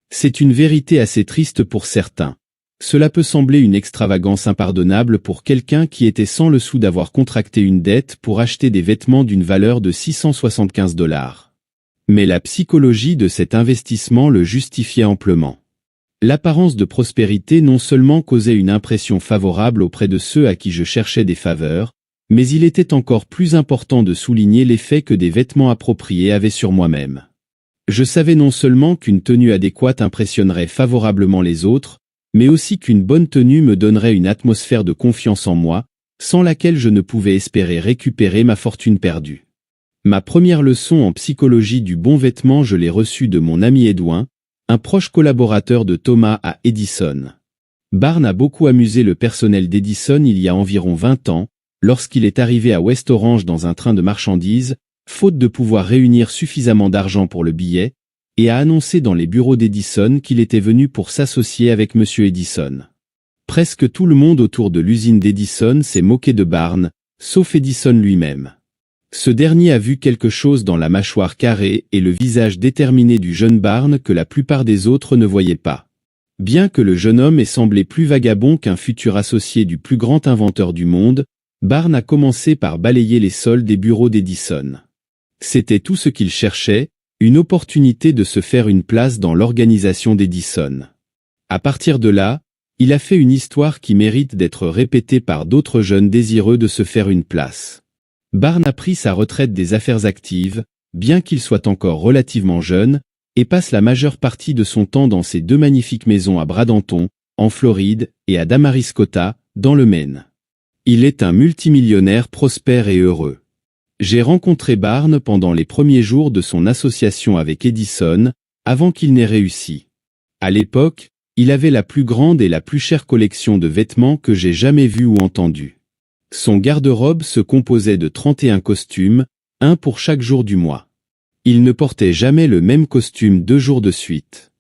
C'est une vérité assez triste pour certains. Cela peut sembler une extravagance impardonnable pour quelqu'un qui était sans le sou d'avoir contracté une dette pour acheter des vêtements d'une valeur de $675. Mais la psychologie de cet investissement le justifiait amplement. L'apparence de prospérité non seulement causait une impression favorable auprès de ceux à qui je cherchais des faveurs, mais il était encore plus important de souligner l'effet que des vêtements appropriés avaient sur moi-même. Je savais non seulement qu'une tenue adéquate impressionnerait favorablement les autres, mais aussi qu'une bonne tenue me donnerait une atmosphère de confiance en moi, sans laquelle je ne pouvais espérer récupérer ma fortune perdue. Ma première leçon en psychologie du bon vêtement je l'ai reçue de mon ami Edwin, un proche collaborateur de Thomas à Edison. Barnes a beaucoup amusé le personnel d'Edison il y a environ 20 ans, lorsqu'il est arrivé à West Orange dans un train de marchandises, faute de pouvoir réunir suffisamment d'argent pour le billet, et a annoncé dans les bureaux d'Edison qu'il était venu pour s'associer avec M. Edison. Presque tout le monde autour de l'usine d'Edison s'est moqué de Barnes, sauf Edison lui-même. Ce dernier a vu quelque chose dans la mâchoire carrée et le visage déterminé du jeune Barnes que la plupart des autres ne voyaient pas. Bien que le jeune homme ait semblé plus vagabond qu'un futur associé du plus grand inventeur du monde, Barnes a commencé par balayer les sols des bureaux d'Edison. C'était tout ce qu'il cherchait, une opportunité de se faire une place dans l'organisation d'Edison. À partir de là, il a fait une histoire qui mérite d'être répétée par d'autres jeunes désireux de se faire une place. Barnes a pris sa retraite des affaires actives, bien qu'il soit encore relativement jeune, et passe la majeure partie de son temps dans ses 2 magnifiques maisons à Bradenton, en Floride, et à Damariscotta, dans le Maine. Il est un multimillionnaire prospère et heureux. J'ai rencontré Barnes pendant les premiers jours de son association avec Edison, avant qu'il n'ait réussi. À l'époque, il avait la plus grande et la plus chère collection de vêtements que j'ai jamais vue ou entendue. Son garde-robe se composait de 31 costumes, un pour chaque jour du mois. Il ne portait jamais le même costume 2 jours de suite.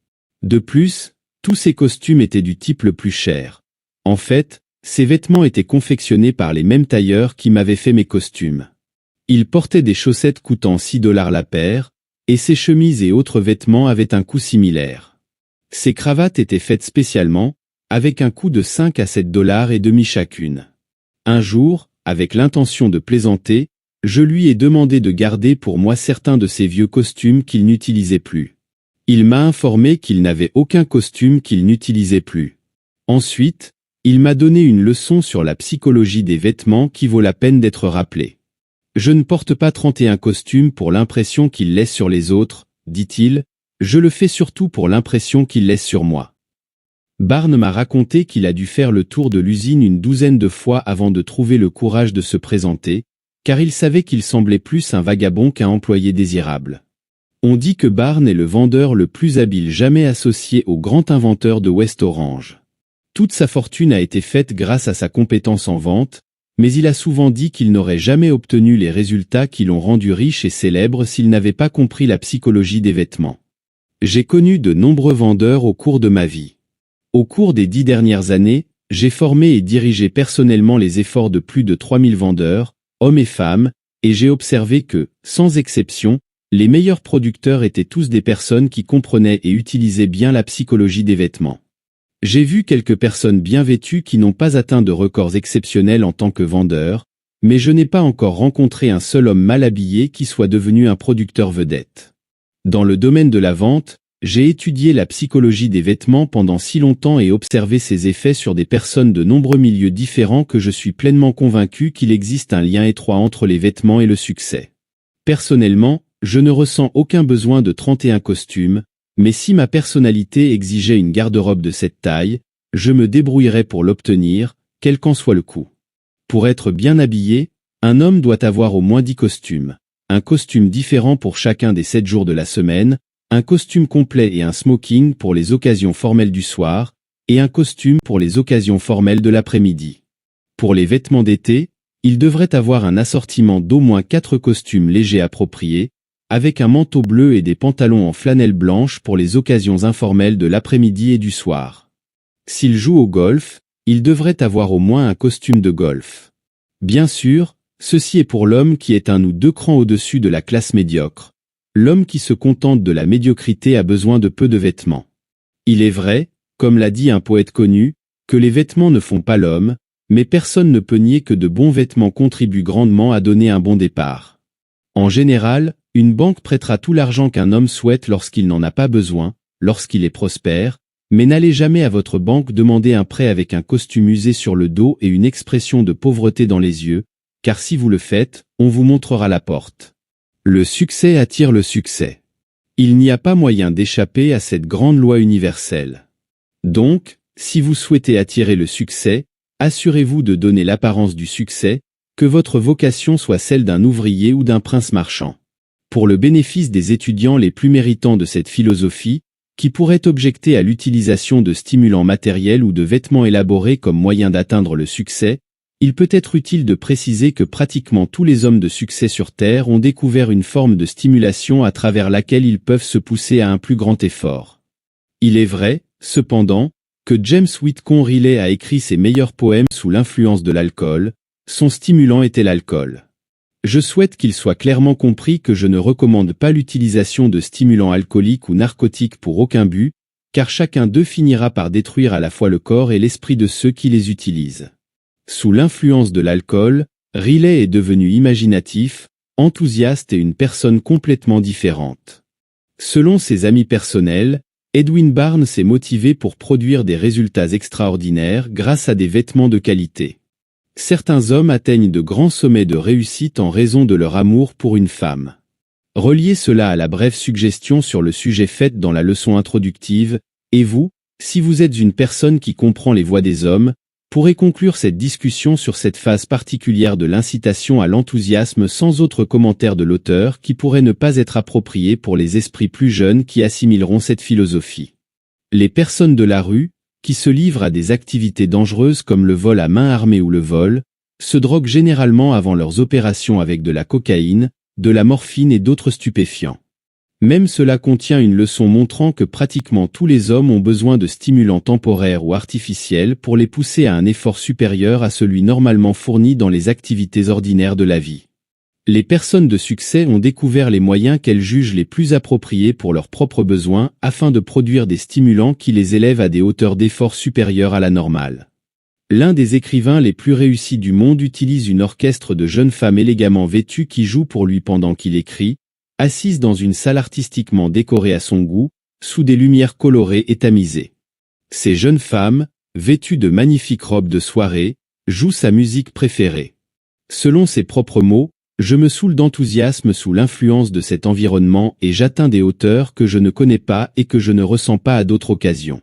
De plus, tous ses costumes étaient du type le plus cher. En fait, ses vêtements étaient confectionnés par les mêmes tailleurs qui m'avaient fait mes costumes. Il portait des chaussettes coûtant $6 la paire, et ses chemises et autres vêtements avaient un coût similaire. Ses cravates étaient faites spécialement, avec un coût de 5 à $7,50 chacune. Un jour, avec l'intention de plaisanter, je lui ai demandé de garder pour moi certains de ses vieux costumes qu'il n'utilisait plus. Il m'a informé qu'il n'avait aucun costume qu'il n'utilisait plus. Ensuite, il m'a donné une leçon sur la psychologie des vêtements qui vaut la peine d'être rappelée. Je ne porte pas 31 costumes pour l'impression qu'ils laissent sur les autres, dit-il, je le fais surtout pour l'impression qu'ils laissent sur moi. Barnes m'a raconté qu'il a dû faire le tour de l'usine une 12aine de fois avant de trouver le courage de se présenter, car il savait qu'il semblait plus un vagabond qu'un employé désirable. On dit que Barnes est le vendeur le plus habile jamais associé au grand inventeur de West Orange. Toute sa fortune a été faite grâce à sa compétence en vente, mais il a souvent dit qu'il n'aurait jamais obtenu les résultats qui l'ont rendu riche et célèbre s'il n'avait pas compris la psychologie des vêtements. J'ai connu de nombreux vendeurs au cours de ma vie. Au cours des 10 dernières années, j'ai formé et dirigé personnellement les efforts de plus de 3000 vendeurs, hommes et femmes, et j'ai observé que, sans exception, les meilleurs producteurs étaient tous des personnes qui comprenaient et utilisaient bien la psychologie des vêtements. J'ai vu quelques personnes bien vêtues qui n'ont pas atteint de records exceptionnels en tant que vendeurs, mais je n'ai pas encore rencontré un seul homme mal habillé qui soit devenu un producteur vedette. Dans le domaine de la vente, j'ai étudié la psychologie des vêtements pendant si longtemps et observé ses effets sur des personnes de nombreux milieux différents que je suis pleinement convaincu qu'il existe un lien étroit entre les vêtements et le succès. Personnellement, je ne ressens aucun besoin de 31 costumes, mais si ma personnalité exigeait une garde-robe de cette taille, je me débrouillerais pour l'obtenir, quel qu'en soit le coût. Pour être bien habillé, un homme doit avoir au moins 10 costumes, un costume différent pour chacun des 7 jours de la semaine, un costume complet et un smoking pour les occasions formelles du soir, et un costume pour les occasions formelles de l'après-midi. Pour les vêtements d'été, il devrait avoir un assortiment d'au moins 4 costumes légers appropriés, avec un manteau bleu et des pantalons en flanelle blanche pour les occasions informelles de l'après-midi et du soir. S'il joue au golf, il devrait avoir au moins un costume de golf. Bien sûr, ceci est pour l'homme qui est 1 ou 2 crans au-dessus de la classe médiocre. L'homme qui se contente de la médiocrité a besoin de peu de vêtements. Il est vrai, comme l'a dit un poète connu, que les vêtements ne font pas l'homme, mais personne ne peut nier que de bons vêtements contribuent grandement à donner un bon départ. En général, une banque prêtera tout l'argent qu'un homme souhaite lorsqu'il n'en a pas besoin, lorsqu'il est prospère, mais n'allez jamais à votre banque demander un prêt avec un costume usé sur le dos et une expression de pauvreté dans les yeux, car si vous le faites, on vous montrera la porte. Le succès attire le succès. Il n'y a pas moyen d'échapper à cette grande loi universelle. Donc, si vous souhaitez attirer le succès, assurez-vous de donner l'apparence du succès, que votre vocation soit celle d'un ouvrier ou d'un prince marchand. Pour le bénéfice des étudiants les plus méritants de cette philosophie, qui pourraient objecter à l'utilisation de stimulants matériels ou de vêtements élaborés comme moyen d'atteindre le succès, il peut être utile de préciser que pratiquement tous les hommes de succès sur Terre ont découvert une forme de stimulation à travers laquelle ils peuvent se pousser à un plus grand effort. Il est vrai, cependant, que James Whitcomb Riley a écrit ses meilleurs poèmes sous l'influence de l'alcool, son stimulant était l'alcool. Je souhaite qu'il soit clairement compris que je ne recommande pas l'utilisation de stimulants alcooliques ou narcotiques pour aucun but, car chacun d'eux finira par détruire à la fois le corps et l'esprit de ceux qui les utilisent. Sous l'influence de l'alcool, Riley est devenu imaginatif, enthousiaste et une personne complètement différente. Selon ses amis personnels, Edwin Barnes est motivé pour produire des résultats extraordinaires grâce à des vêtements de qualité. Certains hommes atteignent de grands sommets de réussite en raison de leur amour pour une femme. Reliez cela à la brève suggestion sur le sujet faite dans la leçon introductive, et vous, si vous êtes une personne qui comprend les voix des hommes, pourrez conclure cette discussion sur cette phase particulière de l'incitation à l'enthousiasme sans autre commentaire de l'auteur qui pourrait ne pas être approprié pour les esprits plus jeunes qui assimileront cette philosophie. Les personnes de la rue, qui se livrent à des activités dangereuses comme le vol à main armée ou le vol, se droguent généralement avant leurs opérations avec de la cocaïne, de la morphine et d'autres stupéfiants. Même cela contient une leçon montrant que pratiquement tous les hommes ont besoin de stimulants temporaires ou artificiels pour les pousser à un effort supérieur à celui normalement fourni dans les activités ordinaires de la vie. Les personnes de succès ont découvert les moyens qu'elles jugent les plus appropriés pour leurs propres besoins afin de produire des stimulants qui les élèvent à des hauteurs d'effort supérieures à la normale. L'un des écrivains les plus réussis du monde utilise une orchestre de jeunes femmes élégamment vêtues qui jouent pour lui pendant qu'il écrit, assise dans une salle artistiquement décorée à son goût, sous des lumières colorées et tamisées. Ces jeunes femmes, vêtues de magnifiques robes de soirée, jouent sa musique préférée. Selon ses propres mots, je me saoule d'enthousiasme sous l'influence de cet environnement et j'atteins des hauteurs que je ne connais pas et que je ne ressens pas à d'autres occasions.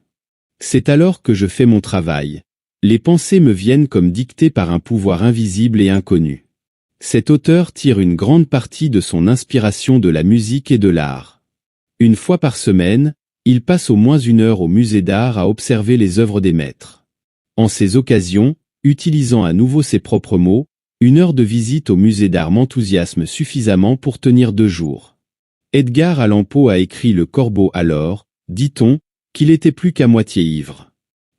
C'est alors que je fais mon travail. Les pensées me viennent comme dictées par un pouvoir invisible et inconnu. Cet auteur tire une grande partie de son inspiration de la musique et de l'art. Une fois par semaine, il passe au moins 1 heure au musée d'art à observer les œuvres des maîtres. En ces occasions, utilisant à nouveau ses propres mots, 1 heure de visite au musée d'art m'enthousiasme suffisamment pour tenir 2 jours. Edgar Allan Poe a écrit Le Corbeau alors, dit-on, qu'il était plus qu'à moitié ivre.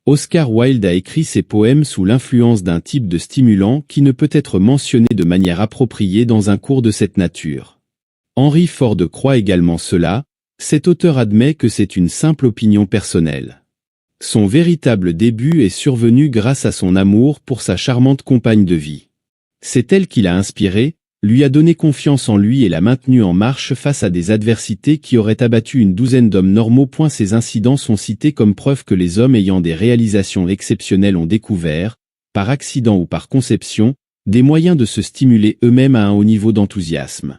Oscar Wilde a écrit ses poèmes sous l'influence d'un type de stimulant qui ne peut être mentionné de manière appropriée dans un cours de cette nature. Henry Ford croit également cela, cet auteur admet que c'est une simple opinion personnelle. Son véritable début est survenu grâce à son amour pour sa charmante compagne de vie. C'est elle qui l'a inspiré, lui a donné confiance en lui et l'a maintenu en marche face à des adversités qui auraient abattu une douzaine d'hommes normaux. Ces incidents sont cités comme preuve que les hommes ayant des réalisations exceptionnelles ont découvert, par accident ou par conception, des moyens de se stimuler eux-mêmes à un haut niveau d'enthousiasme.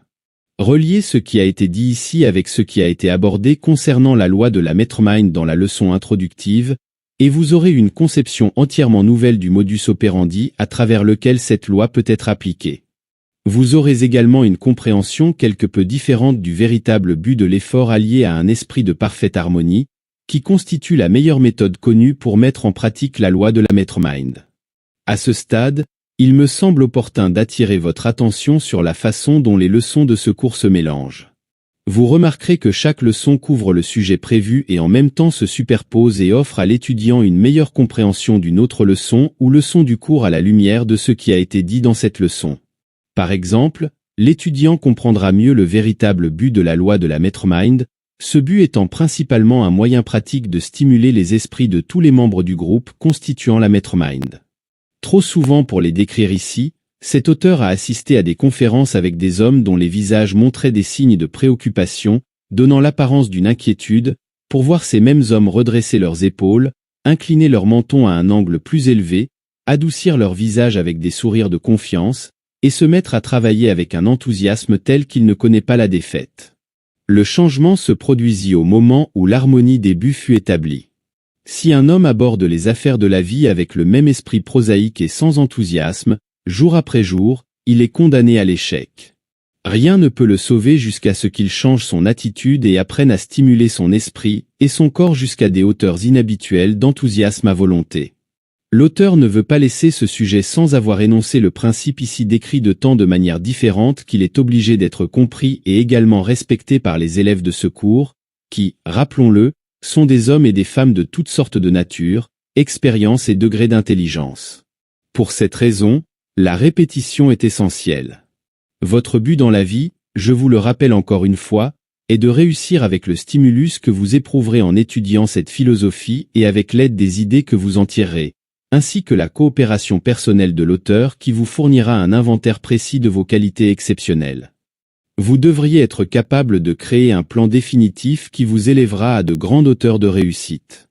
Reliez ce qui a été dit ici avec ce qui a été abordé concernant la loi de la Mastermind dans la leçon introductive, et vous aurez une conception entièrement nouvelle du modus operandi à travers lequel cette loi peut être appliquée. Vous aurez également une compréhension quelque peu différente du véritable but de l'effort allié à un esprit de parfaite harmonie, qui constitue la meilleure méthode connue pour mettre en pratique la loi de la Mastermind. À ce stade, il me semble opportun d'attirer votre attention sur la façon dont les leçons de ce cours se mélangent. Vous remarquerez que chaque leçon couvre le sujet prévu et en même temps se superpose et offre à l'étudiant une meilleure compréhension d'une autre leçon ou leçon du cours à la lumière de ce qui a été dit dans cette leçon. Par exemple, l'étudiant comprendra mieux le véritable but de la loi de la Mastermind, ce but étant principalement un moyen pratique de stimuler les esprits de tous les membres du groupe constituant la Mastermind. Trop souvent pour les décrire ici, cet auteur a assisté à des conférences avec des hommes dont les visages montraient des signes de préoccupation, donnant l'apparence d'une inquiétude, pour voir ces mêmes hommes redresser leurs épaules, incliner leur menton à un angle plus élevé, adoucir leur visage avec des sourires de confiance, et se mettre à travailler avec un enthousiasme tel qu'il ne connaît pas la défaite. Le changement se produisit au moment où l'harmonie des buts fut établie. Si un homme aborde les affaires de la vie avec le même esprit prosaïque et sans enthousiasme, jour après jour, il est condamné à l'échec. Rien ne peut le sauver jusqu'à ce qu'il change son attitude et apprenne à stimuler son esprit et son corps jusqu'à des hauteurs inhabituelles d'enthousiasme à volonté. L'auteur ne veut pas laisser ce sujet sans avoir énoncé le principe ici décrit de tant de manières différentes qu'il est obligé d'être compris et également respecté par les élèves de ce cours, qui, rappelons-le, sont des hommes et des femmes de toutes sortes de nature, expérience et degrés d'intelligence. Pour cette raison, la répétition est essentielle. Votre but dans la vie, je vous le rappelle encore une fois, est de réussir avec le stimulus que vous éprouverez en étudiant cette philosophie et avec l'aide des idées que vous en tirerez, ainsi que la coopération personnelle de l'auteur qui vous fournira un inventaire précis de vos qualités exceptionnelles. Vous devriez être capable de créer un plan définitif qui vous élèvera à de grandes hauteurs de réussite.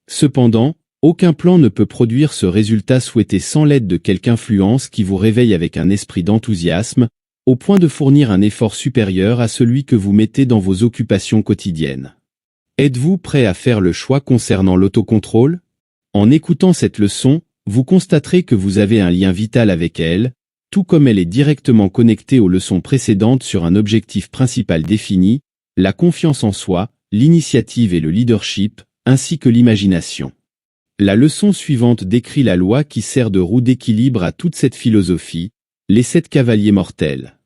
Cependant, aucun plan ne peut produire ce résultat souhaité sans l'aide de quelque influence qui vous réveille avec un esprit d'enthousiasme, au point de fournir un effort supérieur à celui que vous mettez dans vos occupations quotidiennes. Êtes-vous prêt à faire le choix concernant l'autocontrôle? En écoutant cette leçon, vous constaterez que vous avez un lien vital avec elle, tout comme elle est directement connectée aux leçons précédentes sur un objectif principal défini, la confiance en soi, l'initiative et le leadership, ainsi que l'imagination. La leçon suivante décrit la loi qui sert de roue d'équilibre à toute cette philosophie, les 7 cavaliers mortels.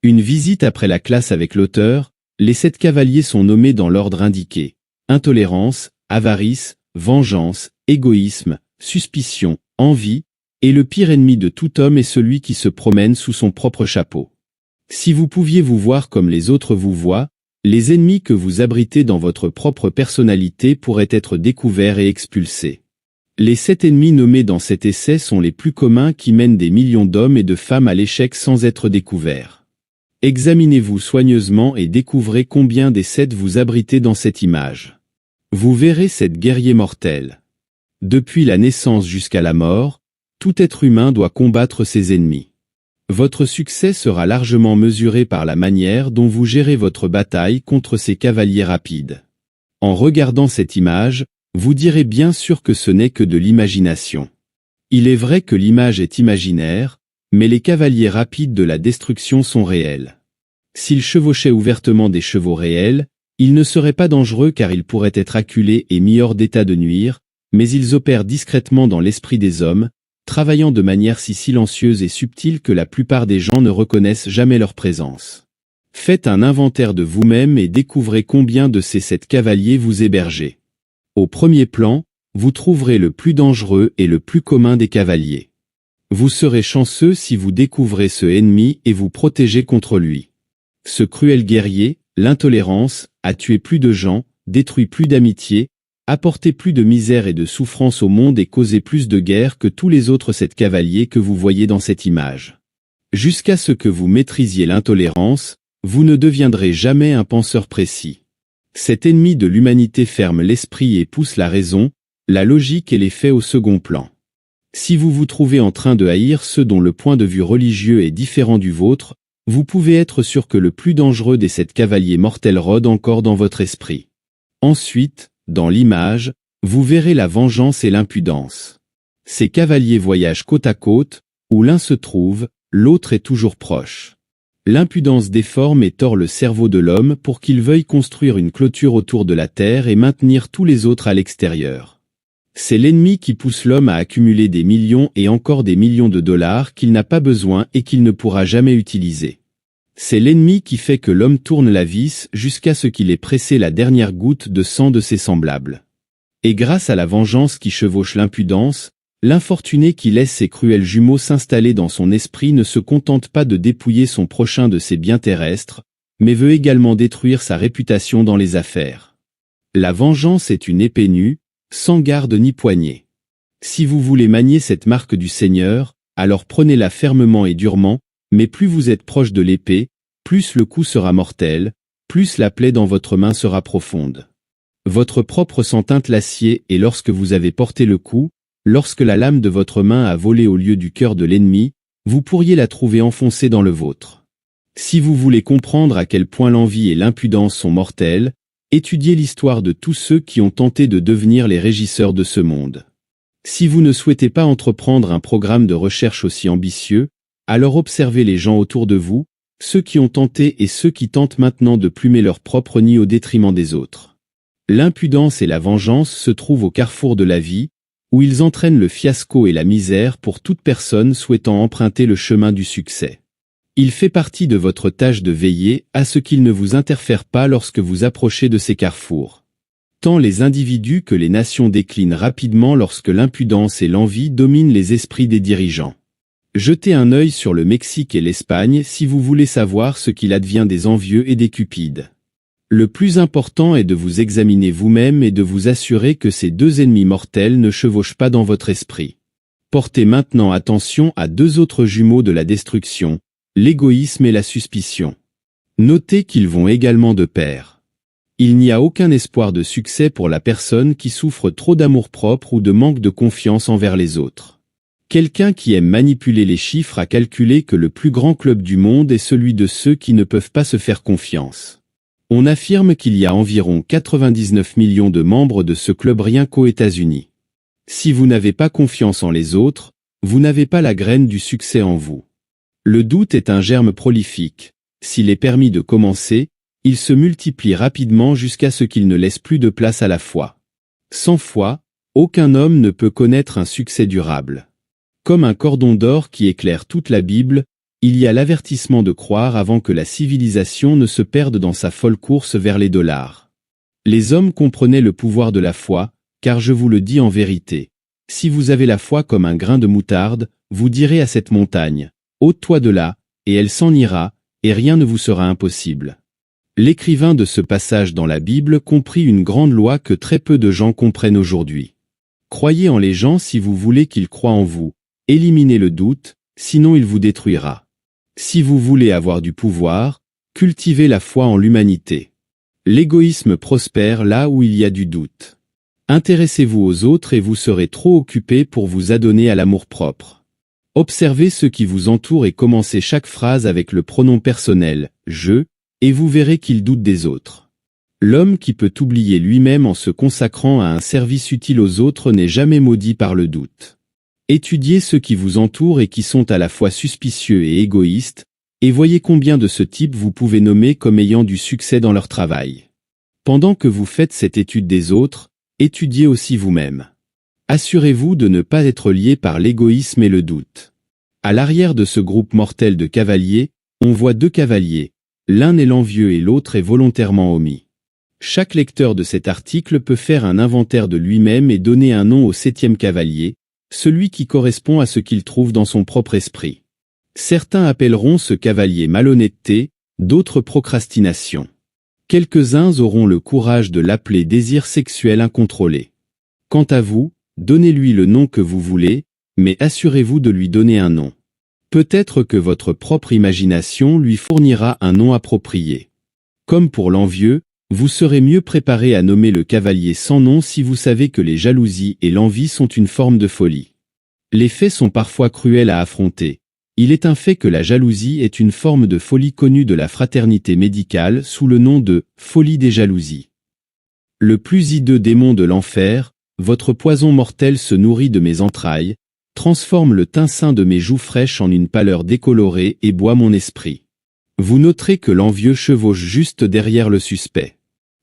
Une visite après la classe avec l'auteur, les 7 cavaliers sont nommés dans l'ordre indiqué: intolérance, avarice, vengeance, égoïsme, suspicion, envie, et le pire ennemi de tout homme est celui qui se promène sous son propre chapeau. Si vous pouviez vous voir comme les autres vous voient, les ennemis que vous abritez dans votre propre personnalité pourraient être découverts et expulsés. Les 7 ennemis nommés dans cet essai sont les plus communs qui mènent des millions d'hommes et de femmes à l'échec sans être découverts. Examinez-vous soigneusement et découvrez combien des 7 vous abritez dans cette image. Vous verrez 7 guerriers mortels. Depuis la naissance jusqu'à la mort, tout être humain doit combattre ses ennemis. Votre succès sera largement mesuré par la manière dont vous gérez votre bataille contre ces cavaliers rapides. En regardant cette image, vous direz bien sûr que ce n'est que de l'imagination. Il est vrai que l'image est imaginaire, mais les cavaliers rapides de la destruction sont réels. S'ils chevauchaient ouvertement des chevaux réels, ils ne seraient pas dangereux car ils pourraient être acculés et mis hors d'état de nuire, mais ils opèrent discrètement dans l'esprit des hommes, travaillant de manière si silencieuse et subtile que la plupart des gens ne reconnaissent jamais leur présence. Faites un inventaire de vous-même et découvrez combien de ces 7 cavaliers vous hébergez. Au premier plan, vous trouverez le plus dangereux et le plus commun des cavaliers. Vous serez chanceux si vous découvrez ce ennemi et vous protégez contre lui. Ce cruel guerrier, l'intolérance, a tué plus de gens, détruit plus d'amitiés, apporté plus de misère et de souffrance au monde et causé plus de guerres que tous les autres 7 cavaliers que vous voyez dans cette image. Jusqu'à ce que vous maîtrisiez l'intolérance, vous ne deviendrez jamais un penseur précis. Cet ennemi de l'humanité ferme l'esprit et pousse la raison, la logique et les faits au second plan. Si vous vous trouvez en train de haïr ceux dont le point de vue religieux est différent du vôtre, vous pouvez être sûr que le plus dangereux des 7 cavaliers mortels rôde encore dans votre esprit. Ensuite, dans l'image, vous verrez la vengeance et l'impudence. Ces cavaliers voyagent côte à côte, où l'un se trouve, l'autre est toujours proche. L'impudence déforme et tord le cerveau de l'homme pour qu'il veuille construire une clôture autour de la terre et maintenir tous les autres à l'extérieur. C'est l'ennemi qui pousse l'homme à accumuler des millions et encore des millions de dollars qu'il n'a pas besoin et qu'il ne pourra jamais utiliser. C'est l'ennemi qui fait que l'homme tourne la vis jusqu'à ce qu'il ait pressé la dernière goutte de sang de ses semblables. Et grâce à la vengeance qui chevauche l'impudence, l'infortuné qui laisse ses cruels jumeaux s'installer dans son esprit ne se contente pas de dépouiller son prochain de ses biens terrestres, mais veut également détruire sa réputation dans les affaires. La vengeance est une épée nue, sans garde ni poignée. Si vous voulez manier cette marque du Seigneur, alors prenez-la fermement et durement, mais plus vous êtes proche de l'épée, plus le coup sera mortel, plus la plaie dans votre main sera profonde. Votre propre sang teinte l'acier et lorsque vous avez porté le coup, lorsque la lame de votre main a volé au lieu du cœur de l'ennemi, vous pourriez la trouver enfoncée dans le vôtre. Si vous voulez comprendre à quel point l'envie et l'impudence sont mortelles, étudiez l'histoire de tous ceux qui ont tenté de devenir les régisseurs de ce monde. Si vous ne souhaitez pas entreprendre un programme de recherche aussi ambitieux, alors observez les gens autour de vous, ceux qui ont tenté et ceux qui tentent maintenant de plumer leur propre nid au détriment des autres. L'impudence et la vengeance se trouvent au carrefour de la vie, où ils entraînent le fiasco et la misère pour toute personne souhaitant emprunter le chemin du succès. Il fait partie de votre tâche de veiller à ce qu'ils ne vous interfèrent pas lorsque vous approchez de ces carrefours. Tant les individus que les nations déclinent rapidement lorsque l'impudence et l'envie dominent les esprits des dirigeants. Jetez un œil sur le Mexique et l'Espagne si vous voulez savoir ce qu'il advient des envieux et des cupides. Le plus important est de vous examiner vous-même et de vous assurer que ces 2 ennemis mortels ne chevauchent pas dans votre esprit. Portez maintenant attention à 2 autres jumeaux de la destruction, l'égoïsme et la suspicion. Notez qu'ils vont également de pair. Il n'y a aucun espoir de succès pour la personne qui souffre trop d'amour-propre ou de manque de confiance envers les autres. Quelqu'un qui aime manipuler les chiffres a calculé que le plus grand club du monde est celui de ceux qui ne peuvent pas se faire confiance. On affirme qu'il y a environ 99 millions de membres de ce club rien qu'aux États-Unis. Si vous n'avez pas confiance en les autres, vous n'avez pas la graine du succès en vous. Le doute est un germe prolifique. S'il est permis de commencer, il se multiplie rapidement jusqu'à ce qu'il ne laisse plus de place à la foi. Sans foi, aucun homme ne peut connaître un succès durable. Comme un cordon d'or qui éclaire toute la Bible, il y a l'avertissement de croire avant que la civilisation ne se perde dans sa folle course vers les dollars. Les hommes comprenaient le pouvoir de la foi, car je vous le dis en vérité. Si vous avez la foi comme un grain de moutarde, vous direz à cette montagne, « ôte-toi de là », et elle s'en ira, et rien ne vous sera impossible. L'écrivain de ce passage dans la Bible comprit une grande loi que très peu de gens comprennent aujourd'hui. Croyez en les gens si vous voulez qu'ils croient en vous. Éliminez le doute, sinon il vous détruira. Si vous voulez avoir du pouvoir, cultivez la foi en l'humanité. L'égoïsme prospère là où il y a du doute. Intéressez-vous aux autres et vous serez trop occupé pour vous adonner à l'amour-propre. Observez ceux qui vous entourent et commencez chaque phrase avec le pronom personnel « je », et vous verrez qu'ils doutent des autres. L'homme qui peut oublier lui-même en se consacrant à un service utile aux autres n'est jamais maudit par le doute. Étudiez ceux qui vous entourent et qui sont à la fois suspicieux et égoïstes, et voyez combien de ce type vous pouvez nommer comme ayant du succès dans leur travail. Pendant que vous faites cette étude des autres, étudiez aussi vous-même. Assurez-vous de ne pas être lié par l'égoïsme et le doute. À l'arrière de ce groupe mortel de cavaliers, on voit deux cavaliers, l'un est l'envieux et l'autre est volontairement omis. Chaque lecteur de cet article peut faire un inventaire de lui-même et donner un nom au 7e cavalier, celui qui correspond à ce qu'il trouve dans son propre esprit. Certains appelleront ce cavalier malhonnêteté, d'autres procrastination. Quelques-uns auront le courage de l'appeler désir sexuel incontrôlé. Quant à vous, donnez-lui le nom que vous voulez, mais assurez-vous de lui donner un nom. Peut-être que votre propre imagination lui fournira un nom approprié. Comme pour l'envieux, vous serez mieux préparé à nommer le cavalier sans nom si vous savez que les jalousies et l'envie sont une forme de folie. Les faits sont parfois cruels à affronter. Il est un fait que la jalousie est une forme de folie connue de la fraternité médicale sous le nom de « folie des jalousies ». Le plus hideux démon de l'enfer, votre poison mortel se nourrit de mes entrailles, transforme le teint sain de mes joues fraîches en une pâleur décolorée et boit mon esprit. Vous noterez que l'envieux chevauche juste derrière le suspect.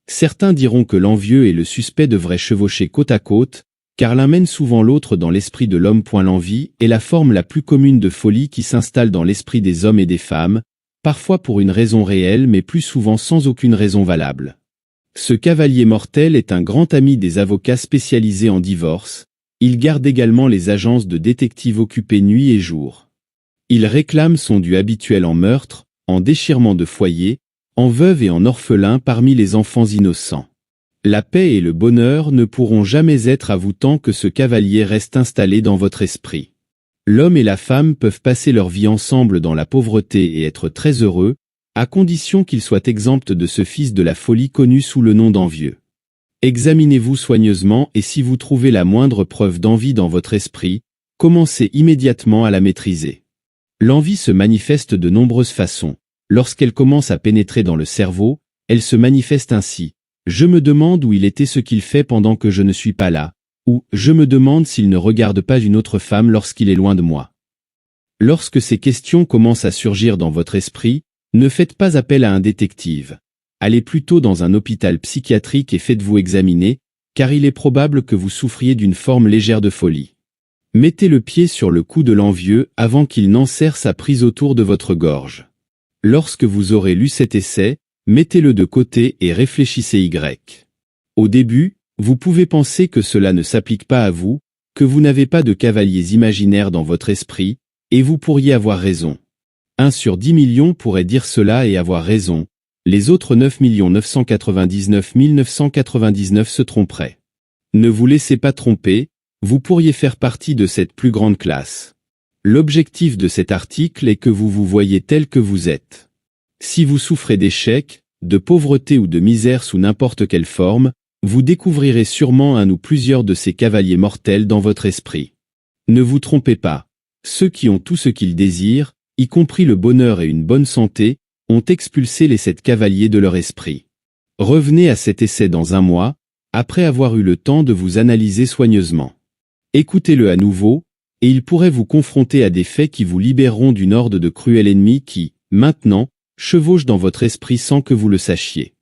Certains diront que l'envieux et le suspect devraient chevaucher côte à côte, car l'un mène souvent l'autre dans l'esprit de l'homme. L'envie est la forme la plus commune de folie qui s'installe dans l'esprit des hommes et des femmes, parfois pour une raison réelle mais plus souvent sans aucune raison valable. Ce cavalier mortel est un grand ami des avocats spécialisés en divorce, il garde également les agences de détectives occupées nuit et jour. Il réclame son dû habituel en meurtre, en déchirement de foyer, en veuve et en orphelin parmi les enfants innocents. La paix et le bonheur ne pourront jamais être à vous tant que ce cavalier reste installé dans votre esprit. L'homme et la femme peuvent passer leur vie ensemble dans la pauvreté et être très heureux, à condition qu'ils soient exempts de ce fils de la folie connu sous le nom d'envieux. Examinez-vous soigneusement et si vous trouvez la moindre preuve d'envie dans votre esprit, commencez immédiatement à la maîtriser. L'envie se manifeste de nombreuses façons. Lorsqu'elle commence à pénétrer dans le cerveau, elle se manifeste ainsi. Je me demande où il était ce qu'il fait pendant que je ne suis pas là, ou je me demande s'il ne regarde pas une autre femme lorsqu'il est loin de moi. Lorsque ces questions commencent à surgir dans votre esprit, ne faites pas appel à un détective. Allez plutôt dans un hôpital psychiatrique et faites-vous examiner, car il est probable que vous souffriez d'une forme légère de folie. Mettez le pied sur le cou de l'envieux avant qu'il n'enserre sa prise autour de votre gorge. Lorsque vous aurez lu cet essai, mettez-le de côté et réfléchissez Y. Au début, vous pouvez penser que cela ne s'applique pas à vous, que vous n'avez pas de cavaliers imaginaires dans votre esprit, et vous pourriez avoir raison. 1 sur 10 millions pourrait dire cela et avoir raison, les autres 9 999 999 se tromperaient. Ne vous laissez pas tromper, vous pourriez faire partie de cette plus grande classe. L'objectif de cet article est que vous vous voyez tel que vous êtes. Si vous souffrez d'échec, de pauvreté ou de misère sous n'importe quelle forme, vous découvrirez sûrement un ou plusieurs de ces cavaliers mortels dans votre esprit. Ne vous trompez pas. Ceux qui ont tout ce qu'ils désirent, y compris le bonheur et une bonne santé, ont expulsé les 7 cavaliers de leur esprit. Revenez à cet essai dans 1 mois, après avoir eu le temps de vous analyser soigneusement. Écoutez-le à nouveau, et il pourrait vous confronter à des faits qui vous libéreront d'une horde de cruels ennemis qui, maintenant, chevauchent dans votre esprit sans que vous le sachiez.